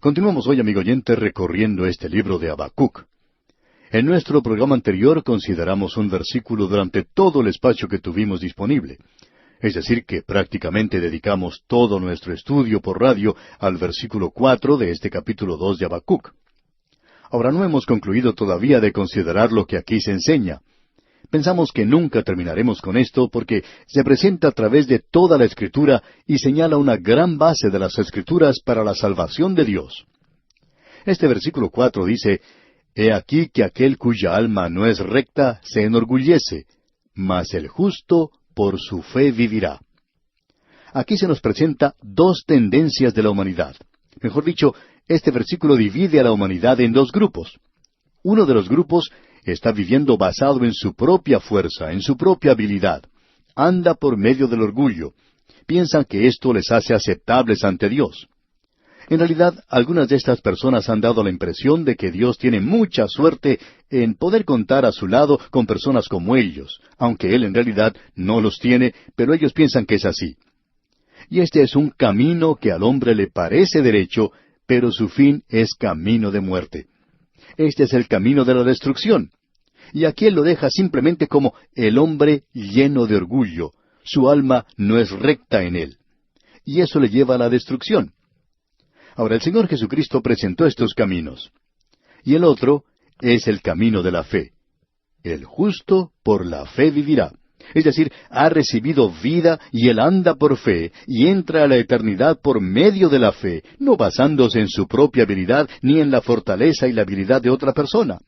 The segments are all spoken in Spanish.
Continuamos hoy, amigo oyente, recorriendo este libro de Habacuc. En nuestro programa anterior consideramos un versículo durante todo el espacio que tuvimos disponible. Es decir, que prácticamente dedicamos todo nuestro estudio por radio al versículo 4 de este capítulo 2 de Habacuc. Ahora no hemos concluido todavía de considerar lo que aquí se enseña. Pensamos que nunca terminaremos con esto porque se presenta a través de toda la Escritura y señala una gran base de las Escrituras para la salvación de Dios. Este versículo 4 dice, «He aquí que aquel cuya alma no es recta se enorgullece, mas el justo por su fe vivirá». Aquí se nos presenta dos tendencias de la humanidad. Mejor dicho, este versículo divide a la humanidad en dos grupos. Uno de los grupos está viviendo basado en su propia fuerza, en su propia habilidad. Anda por medio del orgullo. Piensan que esto les hace aceptables ante Dios. En realidad, algunas de estas personas han dado la impresión de que Dios tiene mucha suerte en poder contar a su lado con personas como ellos, aunque Él en realidad no los tiene, pero ellos piensan que es así. Y este es un camino que al hombre le parece derecho, pero su fin es camino de muerte. Este es el camino de la destrucción. Y aquí Él lo deja simplemente como el hombre lleno de orgullo. Su alma no es recta en él. Y eso le lleva a la destrucción. Ahora, el Señor Jesucristo presentó estos caminos. Y el otro es el camino de la fe. El justo por la fe vivirá. Es decir, ha recibido vida y él anda por fe y entra a la eternidad por medio de la fe, no basándose en su propia habilidad ni en la fortaleza y la habilidad de otra persona.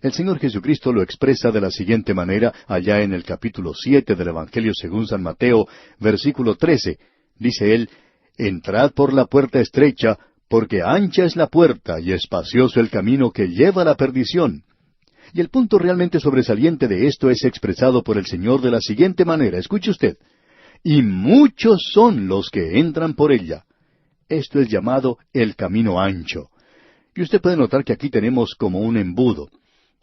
El Señor Jesucristo lo expresa de la siguiente manera allá en el capítulo 7 del Evangelio según San Mateo, versículo 13. Dice él, «Entrad por la puerta estrecha, porque ancha es la puerta y espacioso el camino que lleva a la perdición». Y el punto realmente sobresaliente de esto es expresado por el Señor de la siguiente manera. Escuche usted. «Y muchos son los que entran por ella». Esto es llamado el camino ancho. Y usted puede notar que aquí tenemos como un embudo.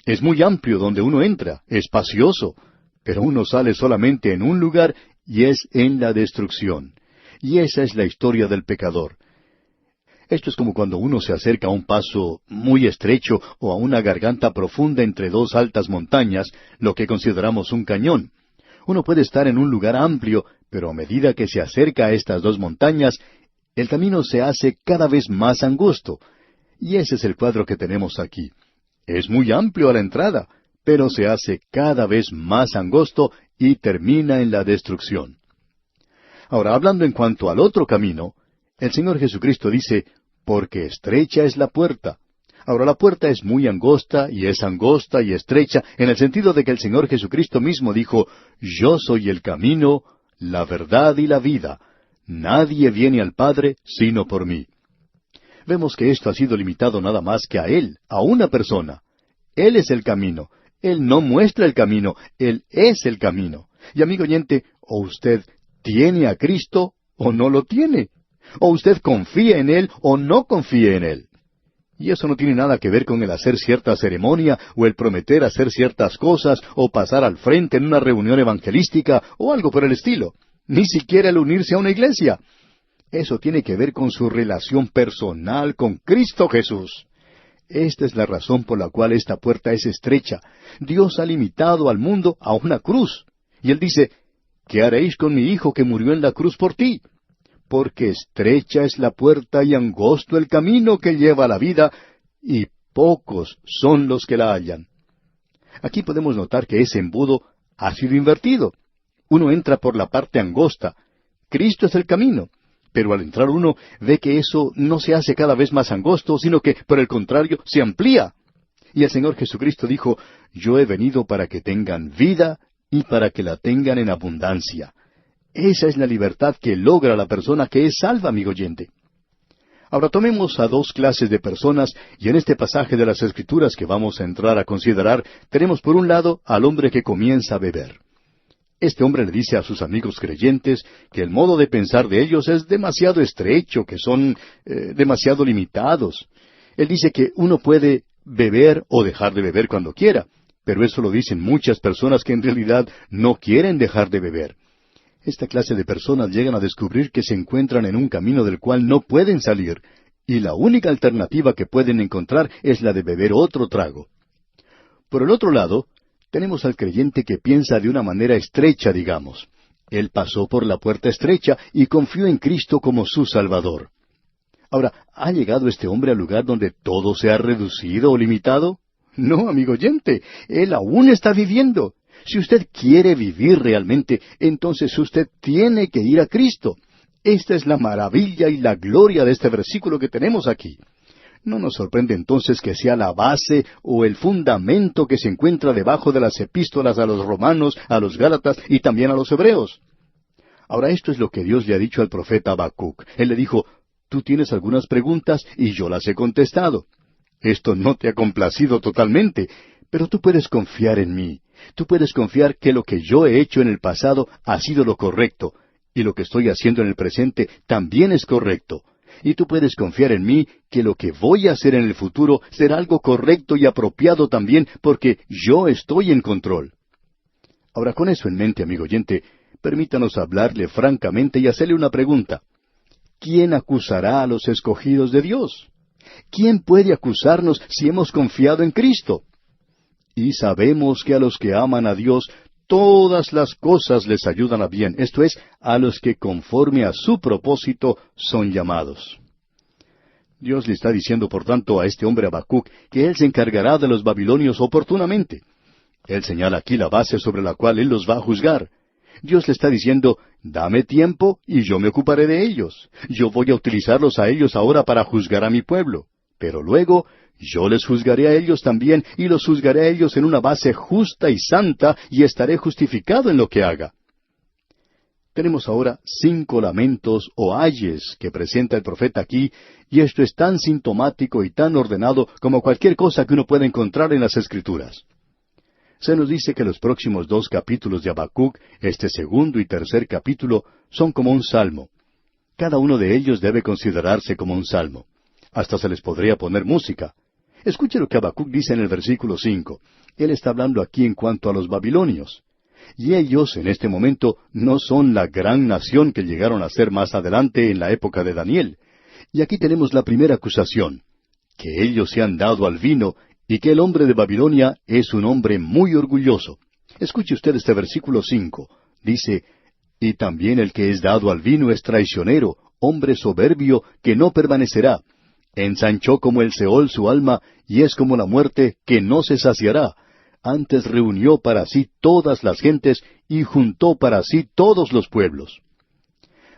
Es muy amplio donde uno entra, espacioso, pero uno sale solamente en un lugar y es en la destrucción. Y esa es la historia del pecador. Esto es como cuando uno se acerca a un paso muy estrecho o a una garganta profunda entre dos altas montañas, lo que consideramos un cañón. Uno puede estar en un lugar amplio, pero a medida que se acerca a estas dos montañas, el camino se hace cada vez más angosto. Y ese es el cuadro que tenemos aquí. Es muy amplio a la entrada, pero se hace cada vez más angosto y termina en la destrucción. Ahora, hablando en cuanto al otro camino, el Señor Jesucristo dice, «Porque estrecha es la puerta». Ahora, la puerta es muy angosta y estrecha, en el sentido de que el Señor Jesucristo mismo dijo, «Yo soy el camino, la verdad y la vida. Nadie viene al Padre sino por mí». Vemos que esto ha sido limitado nada más que a Él, a una persona. Él es el camino. Él no muestra el camino, Él es el camino. Y amigo oyente, o usted tiene a Cristo o no lo tiene. O usted confía en Él o no confía en Él. Y eso no tiene nada que ver con el hacer cierta ceremonia, o el prometer hacer ciertas cosas, o pasar al frente en una reunión evangelística, o algo por el estilo. Ni siquiera el unirse a una iglesia. Eso tiene que ver con su relación personal con Cristo Jesús. Esta es la razón por la cual esta puerta es estrecha. Dios ha limitado al mundo a una cruz. Y Él dice, «¿Qué haréis con mi Hijo que murió en la cruz por ti? Porque estrecha es la puerta y angosto el camino que lleva a la vida, y pocos son los que la hallan». Aquí podemos notar que ese embudo ha sido invertido. Uno entra por la parte angosta. Cristo es el camino. Pero al entrar uno ve que eso no se hace cada vez más angosto, sino que, por el contrario, se amplía. Y el Señor Jesucristo dijo, «Yo he venido para que tengan vida y para que la tengan en abundancia». Esa es la libertad que logra la persona que es salva, amigo oyente. Ahora tomemos a dos clases de personas, y en este pasaje de las Escrituras que vamos a entrar a considerar, tenemos por un lado al hombre que comienza a beber. Este hombre le dice a sus amigos creyentes que el modo de pensar de ellos es demasiado estrecho, que son demasiado limitados. Él dice que uno puede beber o dejar de beber cuando quiera, pero eso lo dicen muchas personas que en realidad no quieren dejar de beber. Esta clase de personas llegan a descubrir que se encuentran en un camino del cual no pueden salir, y la única alternativa que pueden encontrar es la de beber otro trago. Por el otro lado, tenemos al creyente que piensa de una manera estrecha, digamos. Él pasó por la puerta estrecha y confió en Cristo como su Salvador. Ahora, ¿ha llegado este hombre al lugar donde todo se ha reducido o limitado? No, amigo oyente, él aún está viviendo. Si usted quiere vivir realmente, entonces usted tiene que ir a Cristo. Esta es la maravilla y la gloria de este versículo que tenemos aquí. No nos sorprende entonces que sea la base o el fundamento que se encuentra debajo de las epístolas a los romanos, a los gálatas y también a los hebreos. Ahora, esto es lo que Dios le ha dicho al profeta Habacuc. Él le dijo, tú tienes algunas preguntas y yo las he contestado. Esto no te ha complacido totalmente, pero tú puedes confiar en mí. Tú puedes confiar que lo que yo he hecho en el pasado ha sido lo correcto, y lo que estoy haciendo en el presente también es correcto. Y tú puedes confiar en mí que lo que voy a hacer en el futuro será algo correcto y apropiado también, porque yo estoy en control. Ahora, con eso en mente, amigo oyente, permítanos hablarle francamente y hacerle una pregunta. ¿Quién acusará a los escogidos de Dios? ¿Quién puede acusarnos si hemos confiado en Cristo? Y sabemos que a los que aman a Dios, todas las cosas les ayudan a bien, esto es, a los que conforme a su propósito son llamados. Dios le está diciendo, por tanto, a este hombre Habacuc que él se encargará de los babilonios oportunamente. Él señala aquí la base sobre la cual él los va a juzgar. Dios le está diciendo, dame tiempo y yo me ocuparé de ellos. Yo voy a utilizarlos a ellos ahora para juzgar a mi pueblo. Pero luego yo les juzgaré a ellos también y los juzgaré a ellos en una base justa y santa y estaré justificado en lo que haga. Tenemos ahora 5 lamentos o ayes que presenta el profeta aquí, y esto es tan sintomático y tan ordenado como cualquier cosa que uno pueda encontrar en las Escrituras. Se nos dice que los próximos 2 capítulos de Habacuc, este segundo y tercer capítulo, son como un salmo. Cada uno de ellos debe considerarse como un salmo. Hasta se les podría poner música. Escuche lo que Habacuc dice en el versículo 5. Él está hablando aquí en cuanto a los babilonios. Y ellos, en este momento, no son la gran nación que llegaron a ser más adelante en la época de Daniel. Y aquí tenemos la primera acusación, que ellos se han dado al vino y que el hombre de Babilonia es un hombre muy orgulloso. Escuche usted este versículo 5. Dice, y también el que es dado al vino es traicionero, hombre soberbio que no permanecerá. Ensanchó como el Seol su alma, y es como la muerte que no se saciará. Antes reunió para sí todas las gentes, y juntó para sí todos los pueblos.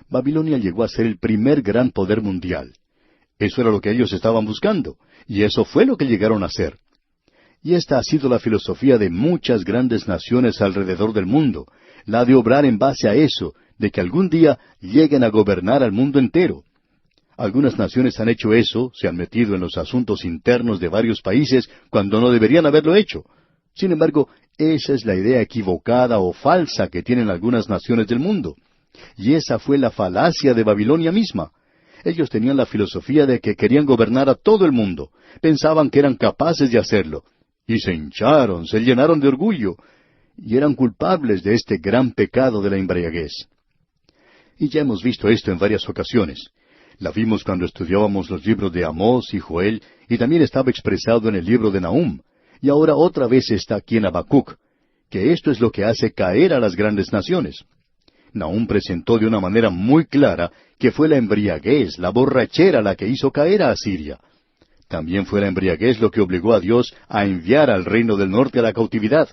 Babilonia llegó a ser el primer gran poder mundial. Eso era lo que ellos estaban buscando, y eso fue lo que llegaron a ser. Y esta ha sido la filosofía de muchas grandes naciones alrededor del mundo, la de obrar en base a eso, de que algún día lleguen a gobernar al mundo entero. Algunas naciones han hecho eso, se han metido en los asuntos internos de varios países cuando no deberían haberlo hecho. Sin embargo, esa es la idea equivocada o falsa que tienen algunas naciones del mundo. Y esa fue la falacia de Babilonia misma. Ellos tenían la filosofía de que querían gobernar a todo el mundo. Pensaban que eran capaces de hacerlo. Y se hincharon, se llenaron de orgullo. Y eran culpables de este gran pecado de la embriaguez. Y ya hemos visto esto en varias ocasiones. La vimos cuando estudiábamos los libros de Amós y Joel, y también estaba expresado en el libro de Nahum, y ahora otra vez está aquí en Habacuc, que esto es lo que hace caer a las grandes naciones. Nahum presentó de una manera muy clara que fue la embriaguez, la borrachera la que hizo caer a Asiria. También fue la embriaguez lo que obligó a Dios a enviar al reino del norte a la cautividad.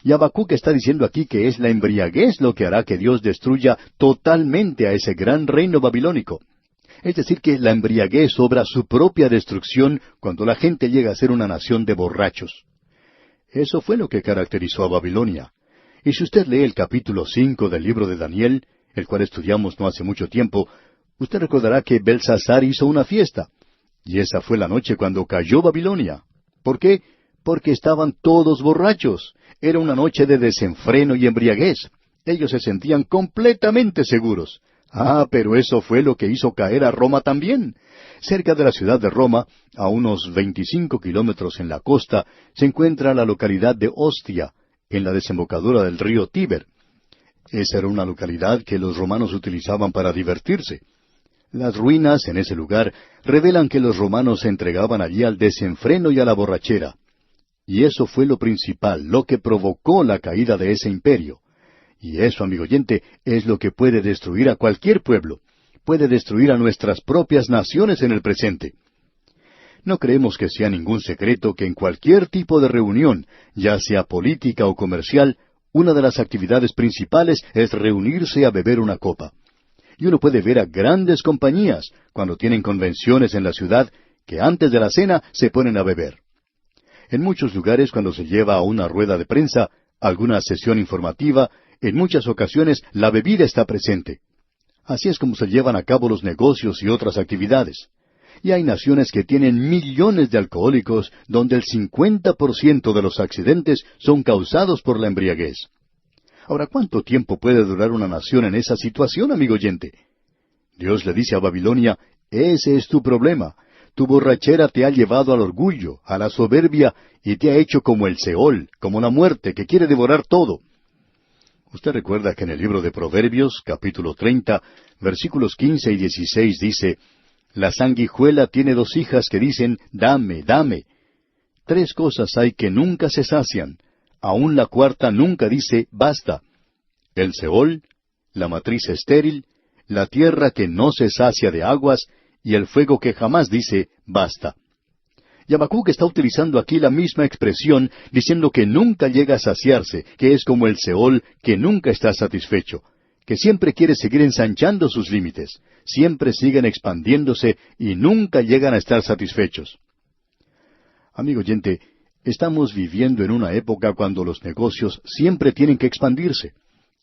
Y Habacuc está diciendo aquí que es la embriaguez lo que hará que Dios destruya totalmente a ese gran reino babilónico. Es decir, que la embriaguez obra su propia destrucción cuando la gente llega a ser una nación de borrachos. Eso fue lo que caracterizó a Babilonia. Y si usted lee el capítulo 5 del libro de Daniel, el cual estudiamos no hace mucho tiempo, usted recordará que Belsasar hizo una fiesta. Y esa fue la noche cuando cayó Babilonia. ¿Por qué? Porque estaban todos borrachos. Era una noche de desenfreno y embriaguez. Ellos se sentían completamente seguros. Ah, pero eso fue lo que hizo caer a Roma también. Cerca de la ciudad de Roma, a unos 25 kilómetros en la costa, se encuentra la localidad de Ostia, en la desembocadura del río Tíber. Esa era una localidad que los romanos utilizaban para divertirse. Las ruinas en ese lugar revelan que los romanos se entregaban allí al desenfreno y a la borrachera. Y eso fue lo principal, lo que provocó la caída de ese imperio. Y eso, amigo oyente, es lo que puede destruir a cualquier pueblo. Puede destruir a nuestras propias naciones en el presente. No creemos que sea ningún secreto que en cualquier tipo de reunión, ya sea política o comercial, una de las actividades principales es reunirse a beber una copa. Y uno puede ver a grandes compañías, cuando tienen convenciones en la ciudad, que antes de la cena se ponen a beber. En muchos lugares, cuando se lleva a una rueda de prensa, alguna sesión informativa, en muchas ocasiones la bebida está presente. Así es como se llevan a cabo los negocios y otras actividades. Y hay naciones que tienen millones de alcohólicos, donde el 50% de los accidentes son causados por la embriaguez. Ahora, ¿cuánto tiempo puede durar una nación en esa situación, amigo oyente? Dios le dice a Babilonia, ese es tu problema. Tu borrachera te ha llevado al orgullo, a la soberbia, y te ha hecho como el Seol, como la muerte, que quiere devorar todo. Usted recuerda que en el libro de Proverbios, capítulo 30, versículos 15 y 16 dice, la sanguijuela tiene 2 hijas que dicen, dame, dame. 3 cosas hay que nunca se sacian. Aún la cuarta nunca dice, basta. El Seol, la matriz estéril, la tierra que no se sacia de aguas, y el fuego que jamás dice, basta. Y Habacuc está utilizando aquí la misma expresión, diciendo que nunca llega a saciarse, que es como el Seol, que nunca está satisfecho, que siempre quiere seguir ensanchando sus límites, siempre siguen expandiéndose y nunca llegan a estar satisfechos. Amigo oyente, estamos viviendo en una época cuando los negocios siempre tienen que expandirse.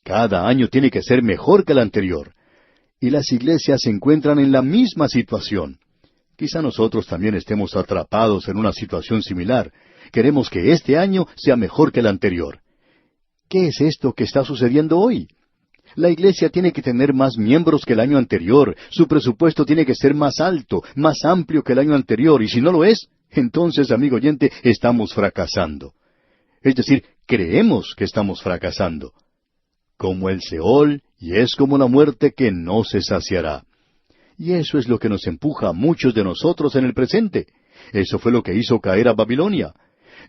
Cada año tiene que ser mejor que el anterior. Y las iglesias se encuentran en la misma situación. Quizá nosotros también estemos atrapados en una situación similar. Queremos que este año sea mejor que el anterior. ¿Qué es esto que está sucediendo hoy? La iglesia tiene que tener más miembros que el año anterior. Su presupuesto tiene que ser más alto, más amplio que el año anterior. Y si no lo es, entonces, amigo oyente, estamos fracasando. Es decir, creemos que estamos fracasando. Como el Seol, y es como la muerte que no se saciará. Y eso es lo que nos empuja a muchos de nosotros en el presente. Eso fue lo que hizo caer a Babilonia.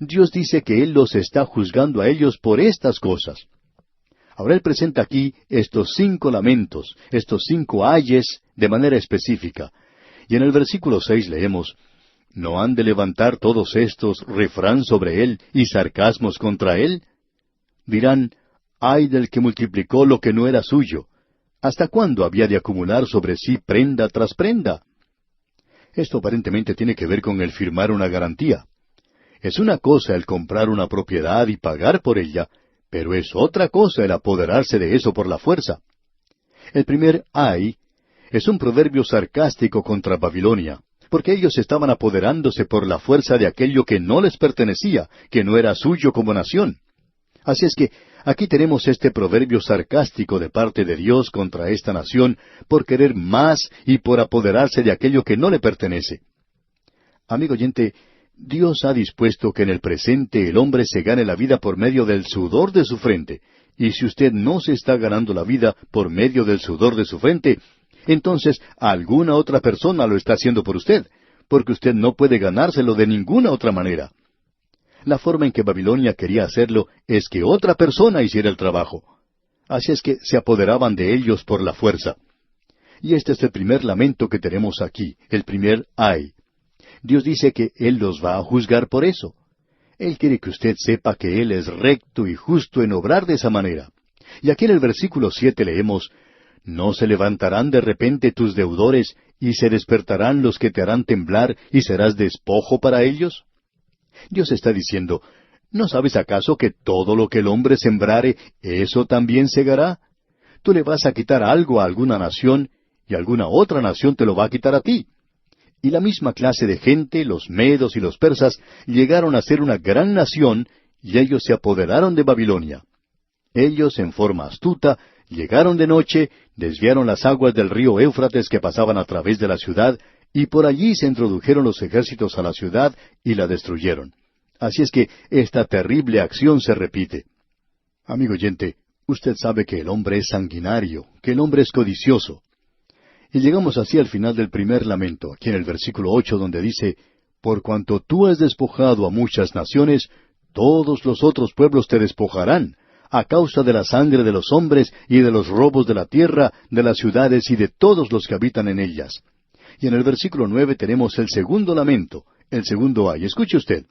Dios dice que Él los está juzgando a ellos por estas cosas. Ahora Él presenta aquí estos 5 lamentos, estos 5 ayes de manera específica. Y en el versículo 6 leemos, ¿no han de levantar todos estos refrán sobre Él y sarcasmos contra Él? Dirán, ay del que multiplicó lo que no era suyo. ¿Hasta cuándo había de acumular sobre sí prenda tras prenda? Esto aparentemente tiene que ver con el firmar una garantía. Es una cosa el comprar una propiedad y pagar por ella, pero es otra cosa el apoderarse de eso por la fuerza. El primer ay es un proverbio sarcástico contra Babilonia, porque ellos estaban apoderándose por la fuerza de aquello que no les pertenecía, que no era suyo como nación. Así es que aquí tenemos este proverbio sarcástico de parte de Dios contra esta nación por querer más y por apoderarse de aquello que no le pertenece. Amigo oyente, Dios ha dispuesto que en el presente el hombre se gane la vida por medio del sudor de su frente, y si usted no se está ganando la vida por medio del sudor de su frente, entonces alguna otra persona lo está haciendo por usted, porque usted no puede ganárselo de ninguna otra manera. La forma en que Babilonia quería hacerlo es que otra persona hiciera el trabajo. Así es que se apoderaban de ellos por la fuerza. Y este es el primer lamento que tenemos aquí, el primer ay. Dios dice que Él los va a juzgar por eso. Él quiere que usted sepa que Él es recto y justo en obrar de esa manera. Y aquí en el versículo 7 leemos, ¿no se levantarán de repente tus deudores y se despertarán los que te harán temblar y serás despojo para ellos? Dios está diciendo, ¿no sabes acaso que todo lo que el hombre sembrare, eso también segará? Tú le vas a quitar algo a alguna nación, y alguna otra nación te lo va a quitar a ti. Y la misma clase de gente, los medos y los persas, llegaron a ser una gran nación, y ellos se apoderaron de Babilonia. Ellos, en forma astuta, llegaron de noche, desviaron las aguas del río Éufrates que pasaban a través de la ciudad, y por allí se introdujeron los ejércitos a la ciudad y la destruyeron. Así es que esta terrible acción se repite. Amigo oyente, usted sabe que el hombre es sanguinario, que el hombre es codicioso. Y llegamos así al final del primer lamento, aquí en el versículo 8, donde dice, por cuanto tú has despojado a muchas naciones, todos los otros pueblos te despojarán, a causa de la sangre de los hombres y de los robos de la tierra, de las ciudades y de todos los que habitan en ellas. Y en el versículo 9 tenemos el segundo lamento, el segundo ay. Escuche usted.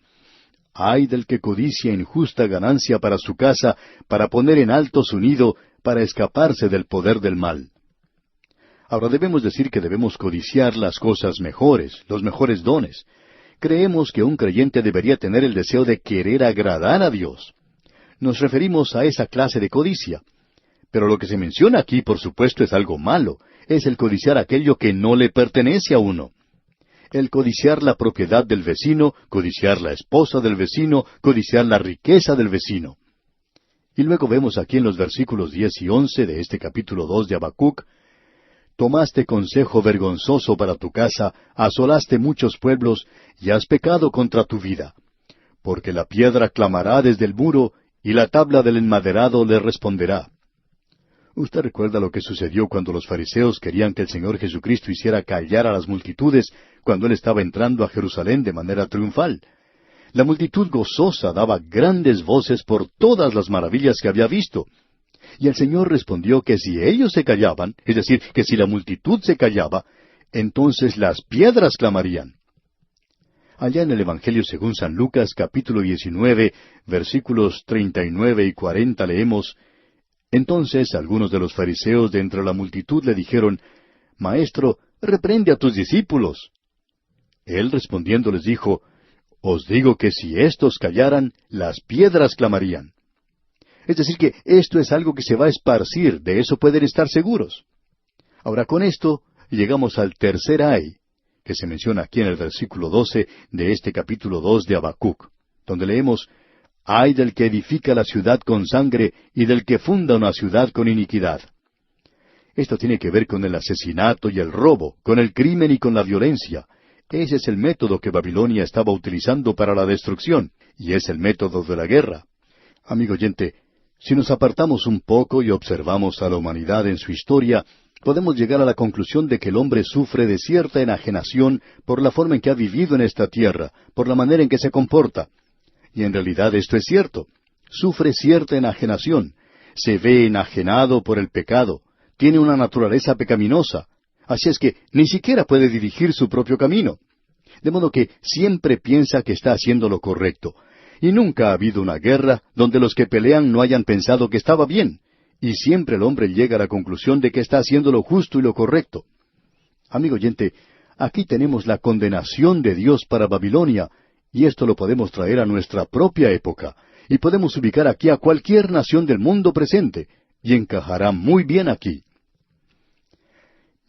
Ay del que codicia injusta ganancia para su casa, para poner en alto su nido, para escaparse del poder del mal. Ahora debemos decir que debemos codiciar las cosas mejores, los mejores dones. Creemos que un creyente debería tener el deseo de querer agradar a Dios. Nos referimos a esa clase de codicia. Pero lo que se menciona aquí, por supuesto, es algo malo. Es el codiciar aquello que no le pertenece a uno. El codiciar la propiedad del vecino, codiciar la esposa del vecino, codiciar la riqueza del vecino. Y luego vemos aquí en los versículos 10 y 11 de este capítulo 2 de Habacuc, tomaste consejo vergonzoso para tu casa, asolaste muchos pueblos, y has pecado contra tu vida. Porque la piedra clamará desde el muro, y la tabla del enmaderado le responderá. Usted recuerda lo que sucedió cuando los fariseos querían que el Señor Jesucristo hiciera callar a las multitudes cuando Él estaba entrando a Jerusalén de manera triunfal. La multitud gozosa daba grandes voces por todas las maravillas que había visto. Y el Señor respondió que si ellos se callaban, es decir, que si la multitud se callaba, entonces las piedras clamarían. Allá en el Evangelio según San Lucas, capítulo 19, versículos 39 y 40 leemos, entonces algunos de los fariseos de entre la multitud le dijeron, Maestro, reprende a tus discípulos. Él respondiendo les dijo, os digo que si éstos callaran, las piedras clamarían. Es decir, que esto es algo que se va a esparcir, de eso pueden estar seguros. Ahora con esto llegamos al tercer ay, que se menciona aquí en el versículo 12 de este capítulo 2 de Habacuc, donde leemos, ay del que edifica la ciudad con sangre y del que funda una ciudad con iniquidad. Esto tiene que ver con el asesinato y el robo, con el crimen y con la violencia. Ese es el método que Babilonia estaba utilizando para la destrucción, y es el método de la guerra. Amigo oyente, si nos apartamos un poco y observamos a la humanidad en su historia, podemos llegar a la conclusión de que el hombre sufre de cierta enajenación por la forma en que ha vivido en esta tierra, por la manera en que se comporta. Y en realidad esto es cierto. Sufre cierta enajenación. Se ve enajenado por el pecado. Tiene una naturaleza pecaminosa. Así es que ni siquiera puede dirigir su propio camino. De modo que siempre piensa que está haciendo lo correcto. Y nunca ha habido una guerra donde los que pelean no hayan pensado que estaba bien. Y siempre el hombre llega a la conclusión de que está haciendo lo justo y lo correcto. Amigo oyente, aquí tenemos la condenación de Dios para Babilonia, y esto lo podemos traer a nuestra propia época, y podemos ubicar aquí a cualquier nación del mundo presente, y encajará muy bien aquí.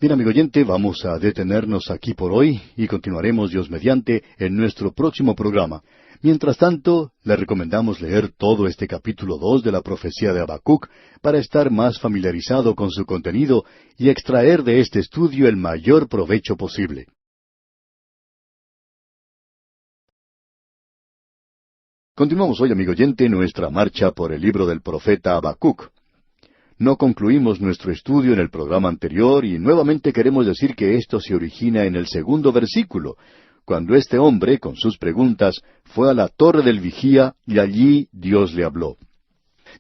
Bien, amigo oyente, vamos a detenernos aquí por hoy, y continuaremos, Dios mediante, en nuestro próximo programa. Mientras tanto, le recomendamos leer todo este capítulo 2 de la profecía de Habacuc para estar más familiarizado con su contenido y extraer de este estudio el mayor provecho posible. Continuamos hoy, amigo oyente, nuestra marcha por el libro del profeta Habacuc. No concluimos nuestro estudio en el programa anterior y nuevamente queremos decir que esto se origina en el segundo versículo, cuando este hombre, con sus preguntas, fue a la torre del vigía y allí Dios le habló.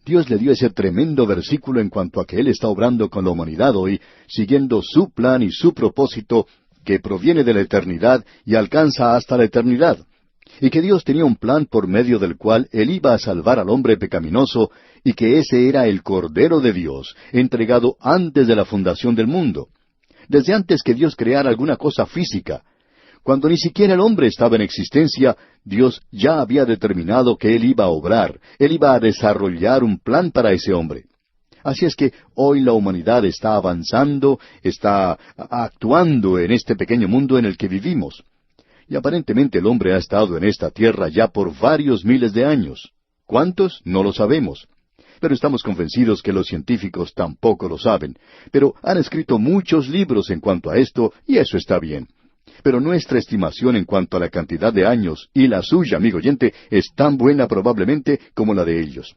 Dios le dio ese tremendo versículo en cuanto a que Él está obrando con la humanidad hoy, siguiendo su plan y su propósito que proviene de la eternidad y alcanza hasta la eternidad. Y que Dios tenía un plan por medio del cual Él iba a salvar al hombre pecaminoso y que ese era el Cordero de Dios, entregado antes de la fundación del mundo. Desde antes que Dios creara alguna cosa física, cuando ni siquiera el hombre estaba en existencia, Dios ya había determinado que Él iba a obrar, Él iba a desarrollar un plan para ese hombre. Así es que hoy la humanidad está avanzando, está actuando en este pequeño mundo en el que vivimos. Y aparentemente el hombre ha estado en esta tierra ya por varios miles de años. ¿Cuántos? No lo sabemos. Pero estamos convencidos que los científicos tampoco lo saben. Pero han escrito muchos libros en cuanto a esto, y eso está bien. Pero nuestra estimación en cuanto a la cantidad de años, y la suya, amigo oyente, es tan buena probablemente como la de ellos.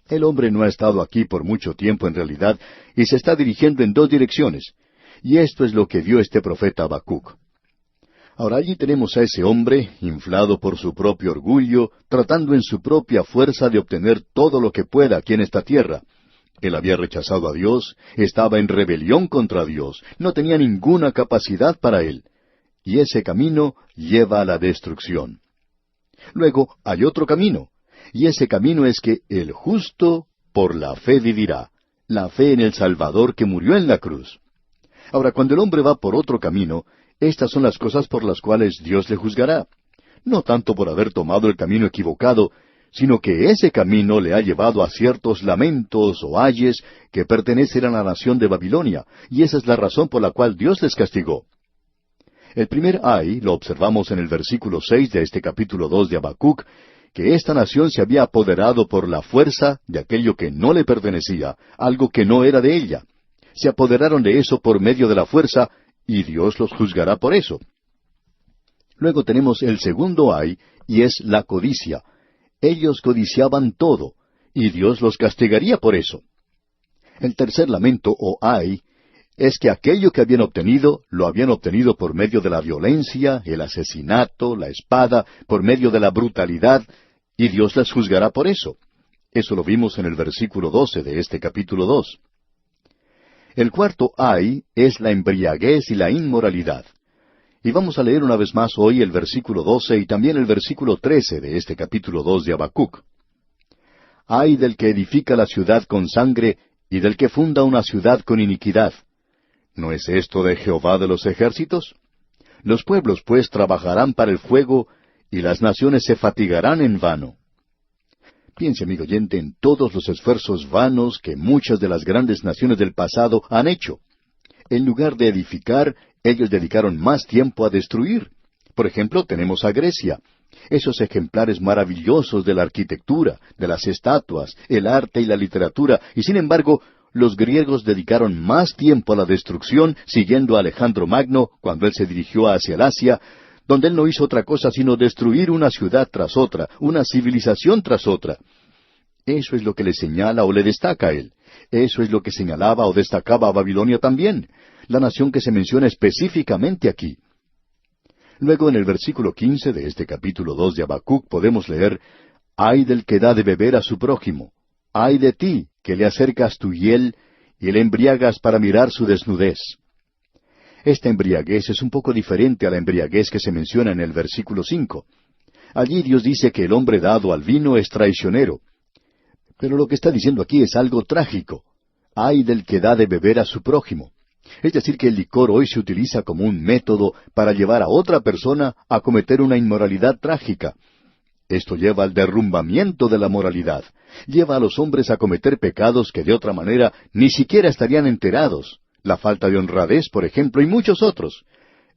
El hombre no ha estado aquí por mucho tiempo en realidad, y se está dirigiendo en dos direcciones. Y esto es lo que vio este profeta Habacuc. Ahora allí tenemos a ese hombre, inflado por su propio orgullo, tratando en su propia fuerza de obtener todo lo que pueda aquí en esta tierra. Él había rechazado a Dios, estaba en rebelión contra Dios, no tenía ninguna capacidad para él. Y ese camino lleva a la destrucción. Luego hay otro camino, y ese camino es que el justo por la fe vivirá, la fe en el Salvador que murió en la cruz. Ahora, cuando el hombre va por otro camino, estas son las cosas por las cuales Dios le juzgará. No tanto por haber tomado el camino equivocado, sino que ese camino le ha llevado a ciertos lamentos o ayes que pertenecen a la nación de Babilonia, y esa es la razón por la cual Dios les castigó. El primer ay lo observamos en el versículo 6 de este capítulo 2 de Habacuc, que esta nación se había apoderado por la fuerza de aquello que no le pertenecía, algo que no era de ella. Se apoderaron de eso por medio de la fuerza, y Dios los juzgará por eso. Luego tenemos el segundo ay, y es la codicia. Ellos codiciaban todo, y Dios los castigaría por eso. El tercer lamento o ay es que aquello que habían obtenido, lo habían obtenido por medio de la violencia, el asesinato, la espada, por medio de la brutalidad, y Dios les juzgará por eso. Eso lo vimos en el versículo 12 de este capítulo 2. El cuarto ay es la embriaguez y la inmoralidad. Y vamos a leer una vez más hoy el versículo 12 y también el versículo 13 de este capítulo 2 de Habacuc. Ay del que edifica la ciudad con sangre y del que funda una ciudad con iniquidad. ¿No es esto de Jehová de los ejércitos? Los pueblos pues trabajarán para el fuego y las naciones se fatigarán en vano. Piense, amigo oyente, en todos los esfuerzos vanos que muchas de las grandes naciones del pasado han hecho. En lugar de edificar, ellos dedicaron más tiempo a destruir. Por ejemplo, tenemos a Grecia. Esos ejemplares maravillosos de la arquitectura, de las estatuas, el arte y la literatura, y sin embargo, los griegos dedicaron más tiempo a la destrucción siguiendo a Alejandro Magno cuando él se dirigió hacia el Asia, donde él no hizo otra cosa sino destruir una ciudad tras otra, una civilización tras otra. Eso es lo que le señala o le destaca a él. Eso es lo que señalaba o destacaba a Babilonia también, la nación que se menciona específicamente aquí. Luego en el versículo 15 de este capítulo 2 de Habacuc podemos leer, «Ay del que da de beber a su prójimo, ay de ti, que le acercas tu hiel y le embriagas para mirar su desnudez». Esta embriaguez es un poco diferente a la embriaguez que se menciona en el versículo 5. Allí Dios dice que el hombre dado al vino es traicionero. Pero lo que está diciendo aquí es algo trágico. Ay del que da de beber a su prójimo. Es decir, que el licor hoy se utiliza como un método para llevar a otra persona a cometer una inmoralidad trágica. Esto lleva al derrumbamiento de la moralidad. Lleva a los hombres a cometer pecados que de otra manera ni siquiera estarían enterados. La falta de honradez, por ejemplo, y muchos otros.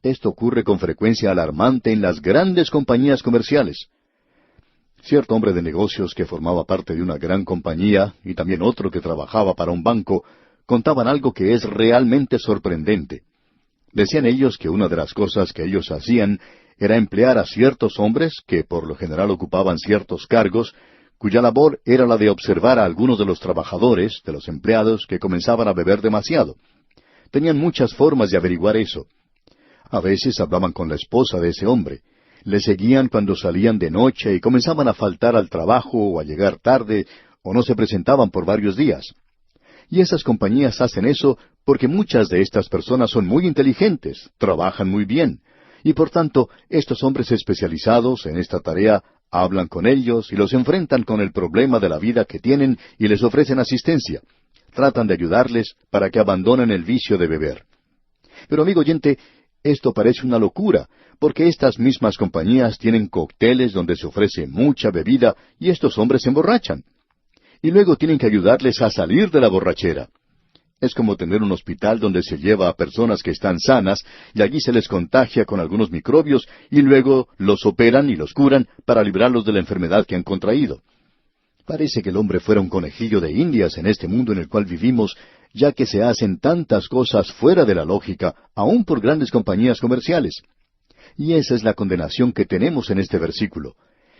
Esto ocurre con frecuencia alarmante en las grandes compañías comerciales. Cierto hombre de negocios que formaba parte de una gran compañía, y también otro que trabajaba para un banco, contaban algo que es realmente sorprendente. Decían ellos que una de las cosas que ellos hacían era emplear a ciertos hombres, que por lo general ocupaban ciertos cargos, cuya labor era la de observar a algunos de los trabajadores, de los empleados, que comenzaban a beber demasiado. Tenían muchas formas de averiguar eso. A veces hablaban con la esposa de ese hombre. Le seguían cuando salían de noche y comenzaban a faltar al trabajo o a llegar tarde o no se presentaban por varios días. Y esas compañías hacen eso porque muchas de estas personas son muy inteligentes, trabajan muy bien, y por tanto estos hombres especializados en esta tarea hablan con ellos y los enfrentan con el problema de la vida que tienen y les ofrecen asistencia. Tratan de ayudarles para que abandonen el vicio de beber. Pero amigo oyente, esto parece una locura, porque estas mismas compañías tienen cócteles donde se ofrece mucha bebida y estos hombres se emborrachan. Y luego tienen que ayudarles a salir de la borrachera. Es como tener un hospital donde se lleva a personas que están sanas y allí se les contagia con algunos microbios y luego los operan y los curan para librarlos de la enfermedad que han contraído. Parece que el hombre fuera un conejillo de Indias en este mundo en el cual vivimos, ya que se hacen tantas cosas fuera de la lógica, aun por grandes compañías comerciales. Y esa es la condenación que tenemos en este versículo.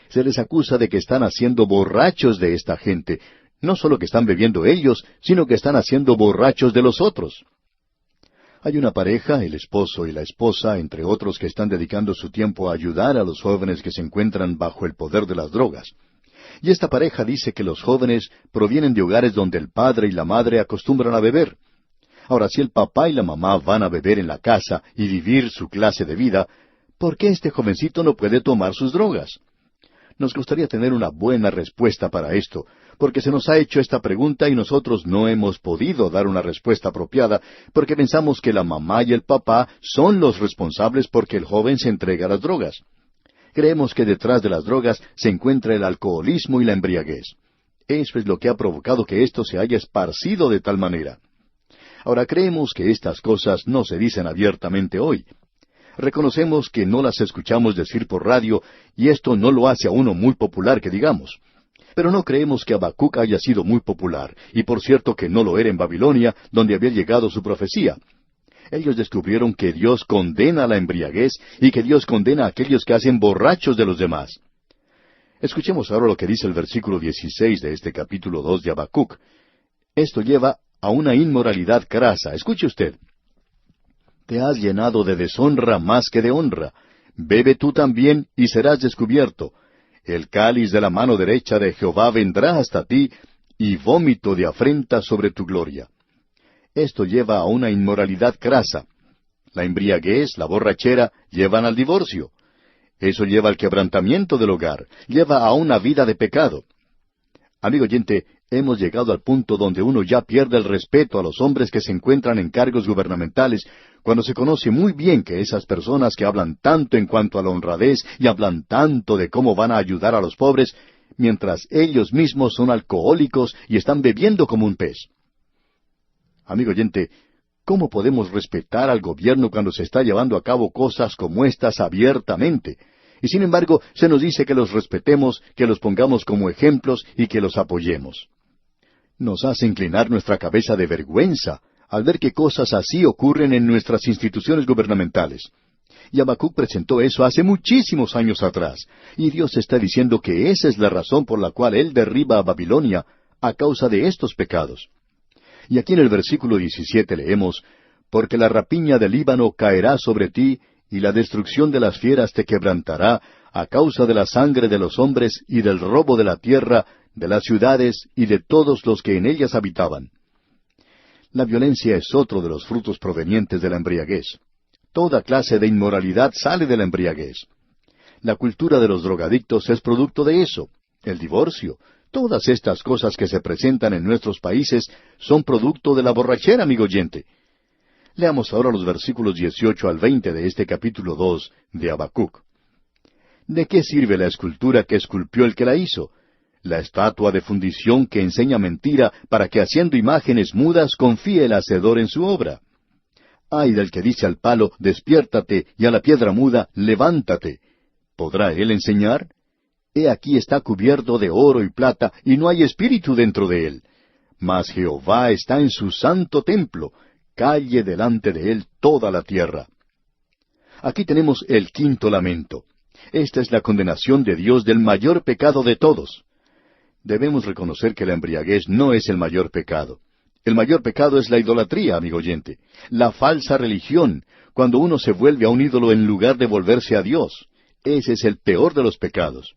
Se les acusa de que están haciendo borrachos de esta gente. No solo que están bebiendo ellos, sino que están haciendo borrachos de los otros. Hay una pareja, el esposo y la esposa, entre otros, que están dedicando su tiempo a ayudar a los jóvenes que se encuentran bajo el poder de las drogas. Y esta pareja dice que los jóvenes provienen de hogares donde el padre y la madre acostumbran a beber. Ahora, si el papá y la mamá van a beber en la casa y vivir su clase de vida, ¿por qué este jovencito no puede tomar sus drogas? Nos gustaría tener una buena respuesta para esto, porque se nos ha hecho esta pregunta y nosotros no hemos podido dar una respuesta apropiada, porque pensamos que la mamá y el papá son los responsables porque el joven se entrega a las drogas. Creemos que detrás de las drogas se encuentra el alcoholismo y la embriaguez. Eso es lo que ha provocado que esto se haya esparcido de tal manera. Ahora, creemos que estas cosas no se dicen abiertamente hoy. Reconocemos que no las escuchamos decir por radio, y esto no lo hace a uno muy popular, que digamos. Pero no creemos que Habacuc haya sido muy popular, y por cierto que no lo era en Babilonia, donde había llegado su profecía. Ellos descubrieron que Dios condena la embriaguez y que Dios condena a aquellos que hacen borrachos de los demás. Escuchemos ahora lo que dice el versículo 16 de este capítulo 2 de Habacuc. Esto lleva a una inmoralidad crasa. Escuche usted. Te has llenado de deshonra más que de honra. Bebe tú también y serás descubierto. El cáliz de la mano derecha de Jehová vendrá hasta ti, y vómito de afrenta sobre tu gloria. Esto lleva a una inmoralidad crasa. La embriaguez, la borrachera, llevan al divorcio. Eso lleva al quebrantamiento del hogar, lleva a una vida de pecado. Amigo oyente, hemos llegado al punto donde uno ya pierde el respeto a los hombres que se encuentran en cargos gubernamentales, cuando se conoce muy bien que esas personas que hablan tanto en cuanto a la honradez y hablan tanto de cómo van a ayudar a los pobres, mientras ellos mismos son alcohólicos y están bebiendo como un pez. Amigo oyente, ¿cómo podemos respetar al gobierno cuando se está llevando a cabo cosas como estas abiertamente? Y sin embargo, se nos dice que los respetemos, que los pongamos como ejemplos y que los apoyemos. Nos hace inclinar nuestra cabeza de vergüenza al ver que cosas así ocurren en nuestras instituciones gubernamentales. Y Habacuc presentó eso hace muchísimos años atrás, y Dios está diciendo que esa es la razón por la cual Él derriba a Babilonia a causa de estos pecados. Y aquí en el versículo 17 leemos, «Porque la rapiña del Líbano caerá sobre ti, y la destrucción de las fieras te quebrantará, a causa de la sangre de los hombres y del robo de la tierra, de las ciudades y de todos los que en ellas habitaban». La violencia es otro de los frutos provenientes de la embriaguez. Toda clase de inmoralidad sale de la embriaguez. La cultura de los drogadictos es producto de eso. El divorcio, todas estas cosas que se presentan en nuestros países son producto de la borrachera, amigo oyente. Leamos ahora los versículos 18 al 20 de este capítulo 2 de Habacuc. ¿De qué sirve la escultura que esculpió el que la hizo? La estatua de fundición que enseña mentira para que haciendo imágenes mudas confíe el hacedor en su obra. Ay del que dice al palo, despiértate, y a la piedra muda, levántate. ¿Podrá él enseñar? He aquí está cubierto de oro y plata, y no hay espíritu dentro de él. Mas Jehová está en su santo templo, calle delante de él toda la tierra. Aquí tenemos el quinto lamento. Esta es la condenación de Dios del mayor pecado de todos. Debemos reconocer que la embriaguez no es el mayor pecado. El mayor pecado es la idolatría, amigo oyente, la falsa religión, cuando uno se vuelve a un ídolo en lugar de volverse a Dios. Ese es el peor de los pecados.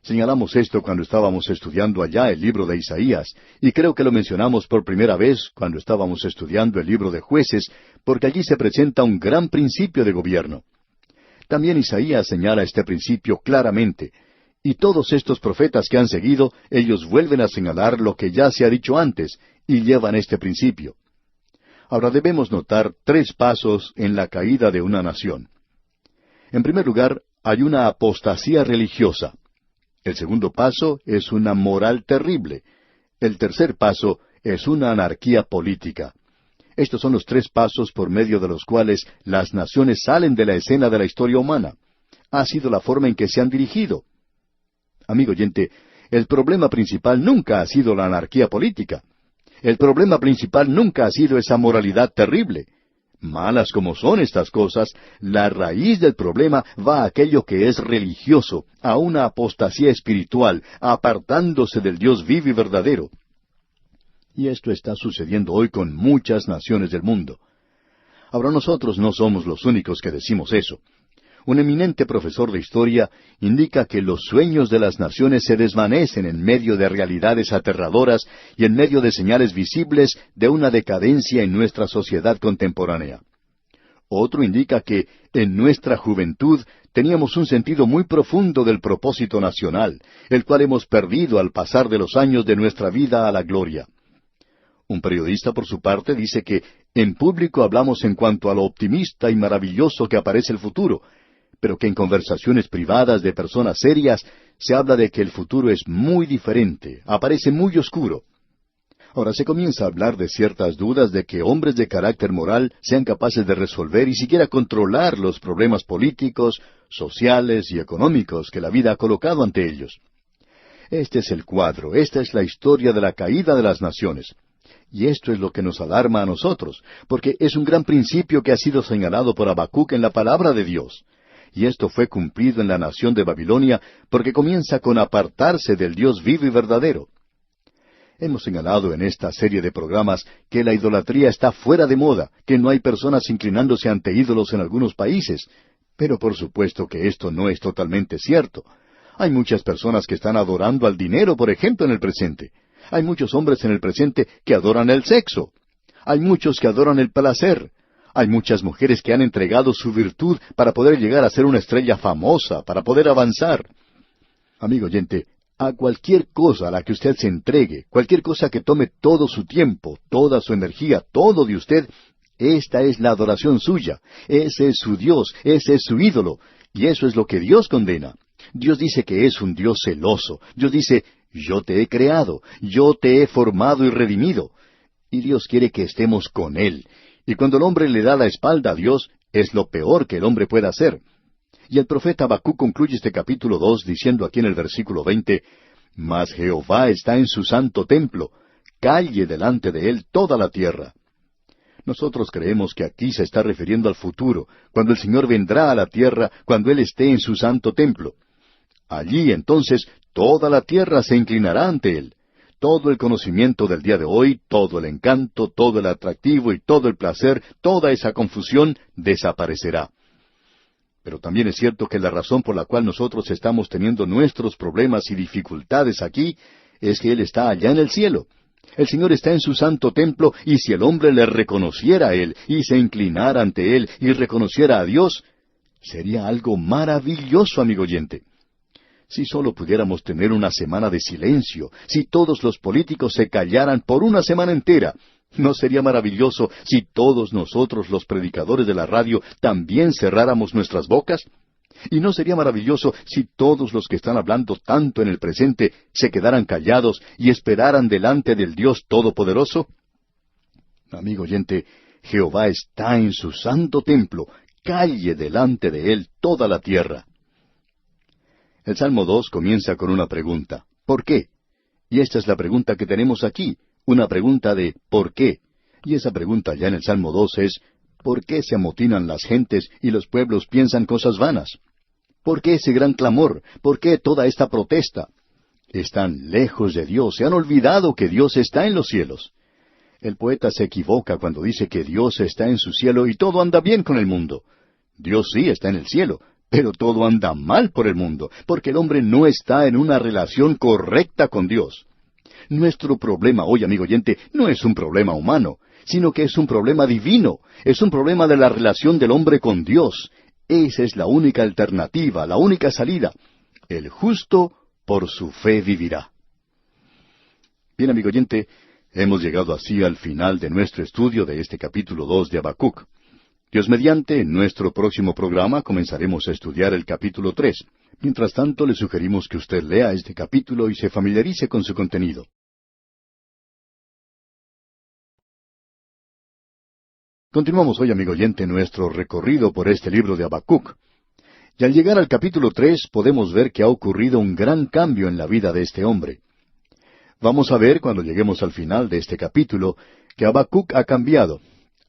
Señalamos esto cuando estábamos estudiando allá el libro de Isaías, y creo que lo mencionamos por primera vez cuando estábamos estudiando el libro de Jueces, porque allí se presenta un gran principio de gobierno. También Isaías señala este principio claramente, y todos estos profetas que han seguido, ellos vuelven a señalar lo que ya se ha dicho antes, y llevan este principio. Ahora debemos notar 3 pasos en la caída de una nación. En primer lugar, hay una apostasía religiosa. El segundo paso es una moral terrible. El tercer paso es una anarquía política. Estos son los 3 pasos por medio de los cuales las naciones salen de la escena de la historia humana. Ha sido la forma en que se han dirigido. Amigo oyente, el problema principal nunca ha sido la anarquía política. El problema principal nunca ha sido esa moralidad terrible. Malas como son estas cosas, la raíz del problema va a aquello que es religioso, a una apostasía espiritual, apartándose del Dios vivo y verdadero. Y esto está sucediendo hoy con muchas naciones del mundo. Ahora nosotros no somos los únicos que decimos eso. Un eminente profesor de historia indica que los sueños de las naciones se desvanecen en medio de realidades aterradoras y en medio de señales visibles de una decadencia en nuestra sociedad contemporánea. Otro indica que en nuestra juventud teníamos un sentido muy profundo del propósito nacional, el cual hemos perdido al pasar de los años de nuestra vida a la gloria. Un periodista, por su parte, dice que en público hablamos en cuanto a lo optimista y maravilloso que aparece el futuro, pero que en conversaciones privadas de personas serias se habla de que el futuro es muy diferente, aparece muy oscuro. Ahora se comienza a hablar de ciertas dudas de que hombres de carácter moral sean capaces de resolver y siquiera controlar los problemas políticos, sociales y económicos que la vida ha colocado ante ellos. Este es el cuadro, esta es la historia de la caída de las naciones. Y esto es lo que nos alarma a nosotros, porque es un gran principio que ha sido señalado por Habacuc en la palabra de Dios. Y esto fue cumplido en la nación de Babilonia, porque comienza con apartarse del Dios vivo y verdadero. Hemos señalado en esta serie de programas que la idolatría está fuera de moda, que no hay personas inclinándose ante ídolos en algunos países. Pero por supuesto que esto no es totalmente cierto. Hay muchas personas que están adorando al dinero, por ejemplo, en el presente. Hay muchos hombres en el presente que adoran el sexo. Hay muchos que adoran el placer. Hay muchas mujeres que han entregado su virtud para poder llegar a ser una estrella famosa, para poder avanzar. Amigo oyente, a cualquier cosa a la que usted se entregue, cualquier cosa que tome todo su tiempo, toda su energía, todo de usted, esta es la adoración suya, ese es su Dios, ese es su ídolo, y eso es lo que Dios condena. Dios dice que es un Dios celoso. Dios dice, yo te he creado, yo te he formado y redimido. Y Dios quiere que estemos con Él. Y cuando el hombre le da la espalda a Dios, es lo peor que el hombre pueda hacer. Y el profeta Habacuc concluye este capítulo 2 diciendo aquí en el versículo 20, Mas Jehová está en su santo templo, calle delante de él toda la tierra. Nosotros creemos que aquí se está refiriendo al futuro, cuando el Señor vendrá a la tierra, cuando Él esté en su santo templo. Allí entonces toda la tierra se inclinará ante Él. Todo el conocimiento del día de hoy, todo el encanto, todo el atractivo y todo el placer, toda esa confusión desaparecerá. Pero también es cierto que la razón por la cual nosotros estamos teniendo nuestros problemas y dificultades aquí es que Él está allá en el cielo. El Señor está en su santo templo, y si el hombre le reconociera a Él, y se inclinara ante Él, y reconociera a Dios, sería algo maravilloso, amigo oyente. Si solo pudiéramos tener una semana de silencio, si todos los políticos se callaran por una semana entera, ¿no sería maravilloso si todos nosotros los predicadores de la radio también cerráramos nuestras bocas? ¿Y no sería maravilloso si todos los que están hablando tanto en el presente se quedaran callados y esperaran delante del Dios Todopoderoso? Amigo oyente, Jehová está en su santo templo, calle delante de Él toda la tierra. El Salmo 2 comienza con una pregunta, ¿por qué? Y esta es la pregunta que tenemos aquí, una pregunta de ¿por qué? Y esa pregunta ya en el Salmo 2 es, ¿por qué se amotinan las gentes y los pueblos piensan cosas vanas? ¿Por qué ese gran clamor? ¿Por qué toda esta protesta? Están lejos de Dios, se han olvidado que Dios está en los cielos. El poeta se equivoca cuando dice que Dios está en su cielo y todo anda bien con el mundo. Dios sí está en el cielo, pero todo anda mal por el mundo, porque el hombre no está en una relación correcta con Dios. Nuestro problema hoy, amigo oyente, no es un problema humano, sino que es un problema divino, es un problema de la relación del hombre con Dios. Esa es la única alternativa, la única salida. El justo por su fe vivirá. Bien, amigo oyente, hemos llegado así al final de nuestro estudio de este capítulo 2 de Habacuc. Dios mediante, en nuestro próximo programa comenzaremos a estudiar el capítulo 3. Mientras tanto, le sugerimos que usted lea este capítulo y se familiarice con su contenido. Continuamos hoy, amigo oyente, nuestro recorrido por este libro de Habacuc. Y al llegar al capítulo 3 podemos ver que ha ocurrido un gran cambio en la vida de este hombre. Vamos a ver, cuando lleguemos al final de este capítulo, que Habacuc ha cambiado,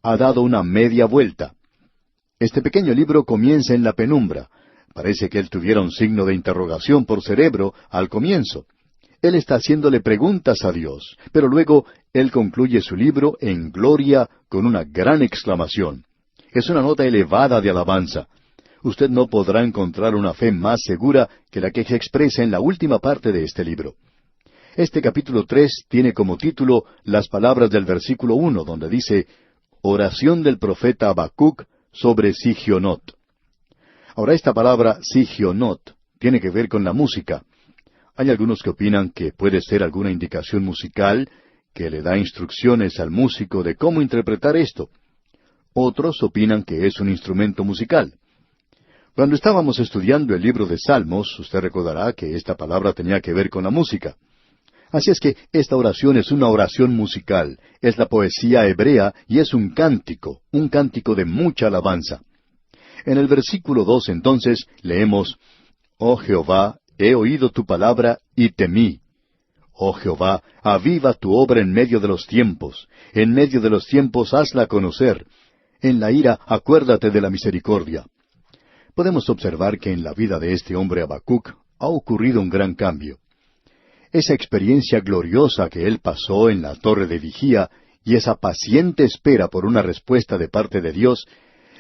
ha dado una media vuelta. Este pequeño libro comienza en la penumbra. Parece que él tuviera un signo de interrogación por cerebro al comienzo. Él está haciéndole preguntas a Dios, pero luego él concluye su libro en gloria con una gran exclamación. Es una nota elevada de alabanza. Usted no podrá encontrar una fe más segura que la que se expresa en la última parte de este libro. Este capítulo 3 tiene como título las palabras del versículo 1, donde dice, Oración del profeta Habacuc sobre Sigionot. Ahora, esta palabra Sigionot tiene que ver con la música. Hay algunos que opinan que puede ser alguna indicación musical que le da instrucciones al músico de cómo interpretar esto. Otros opinan que es un instrumento musical. Cuando estábamos estudiando el libro de Salmos, usted recordará que esta palabra tenía que ver con la música. Así es que esta oración es una oración musical, es la poesía hebrea y es un cántico de mucha alabanza. En el versículo 2 entonces leemos, Oh Jehová, he oído tu palabra y temí. Oh Jehová, aviva tu obra en medio de los tiempos hazla conocer. En la ira acuérdate de la misericordia. Podemos observar que en la vida de este hombre Habacuc ha ocurrido un gran cambio. Esa experiencia gloriosa que él pasó en la torre de vigía y esa paciente espera por una respuesta de parte de Dios,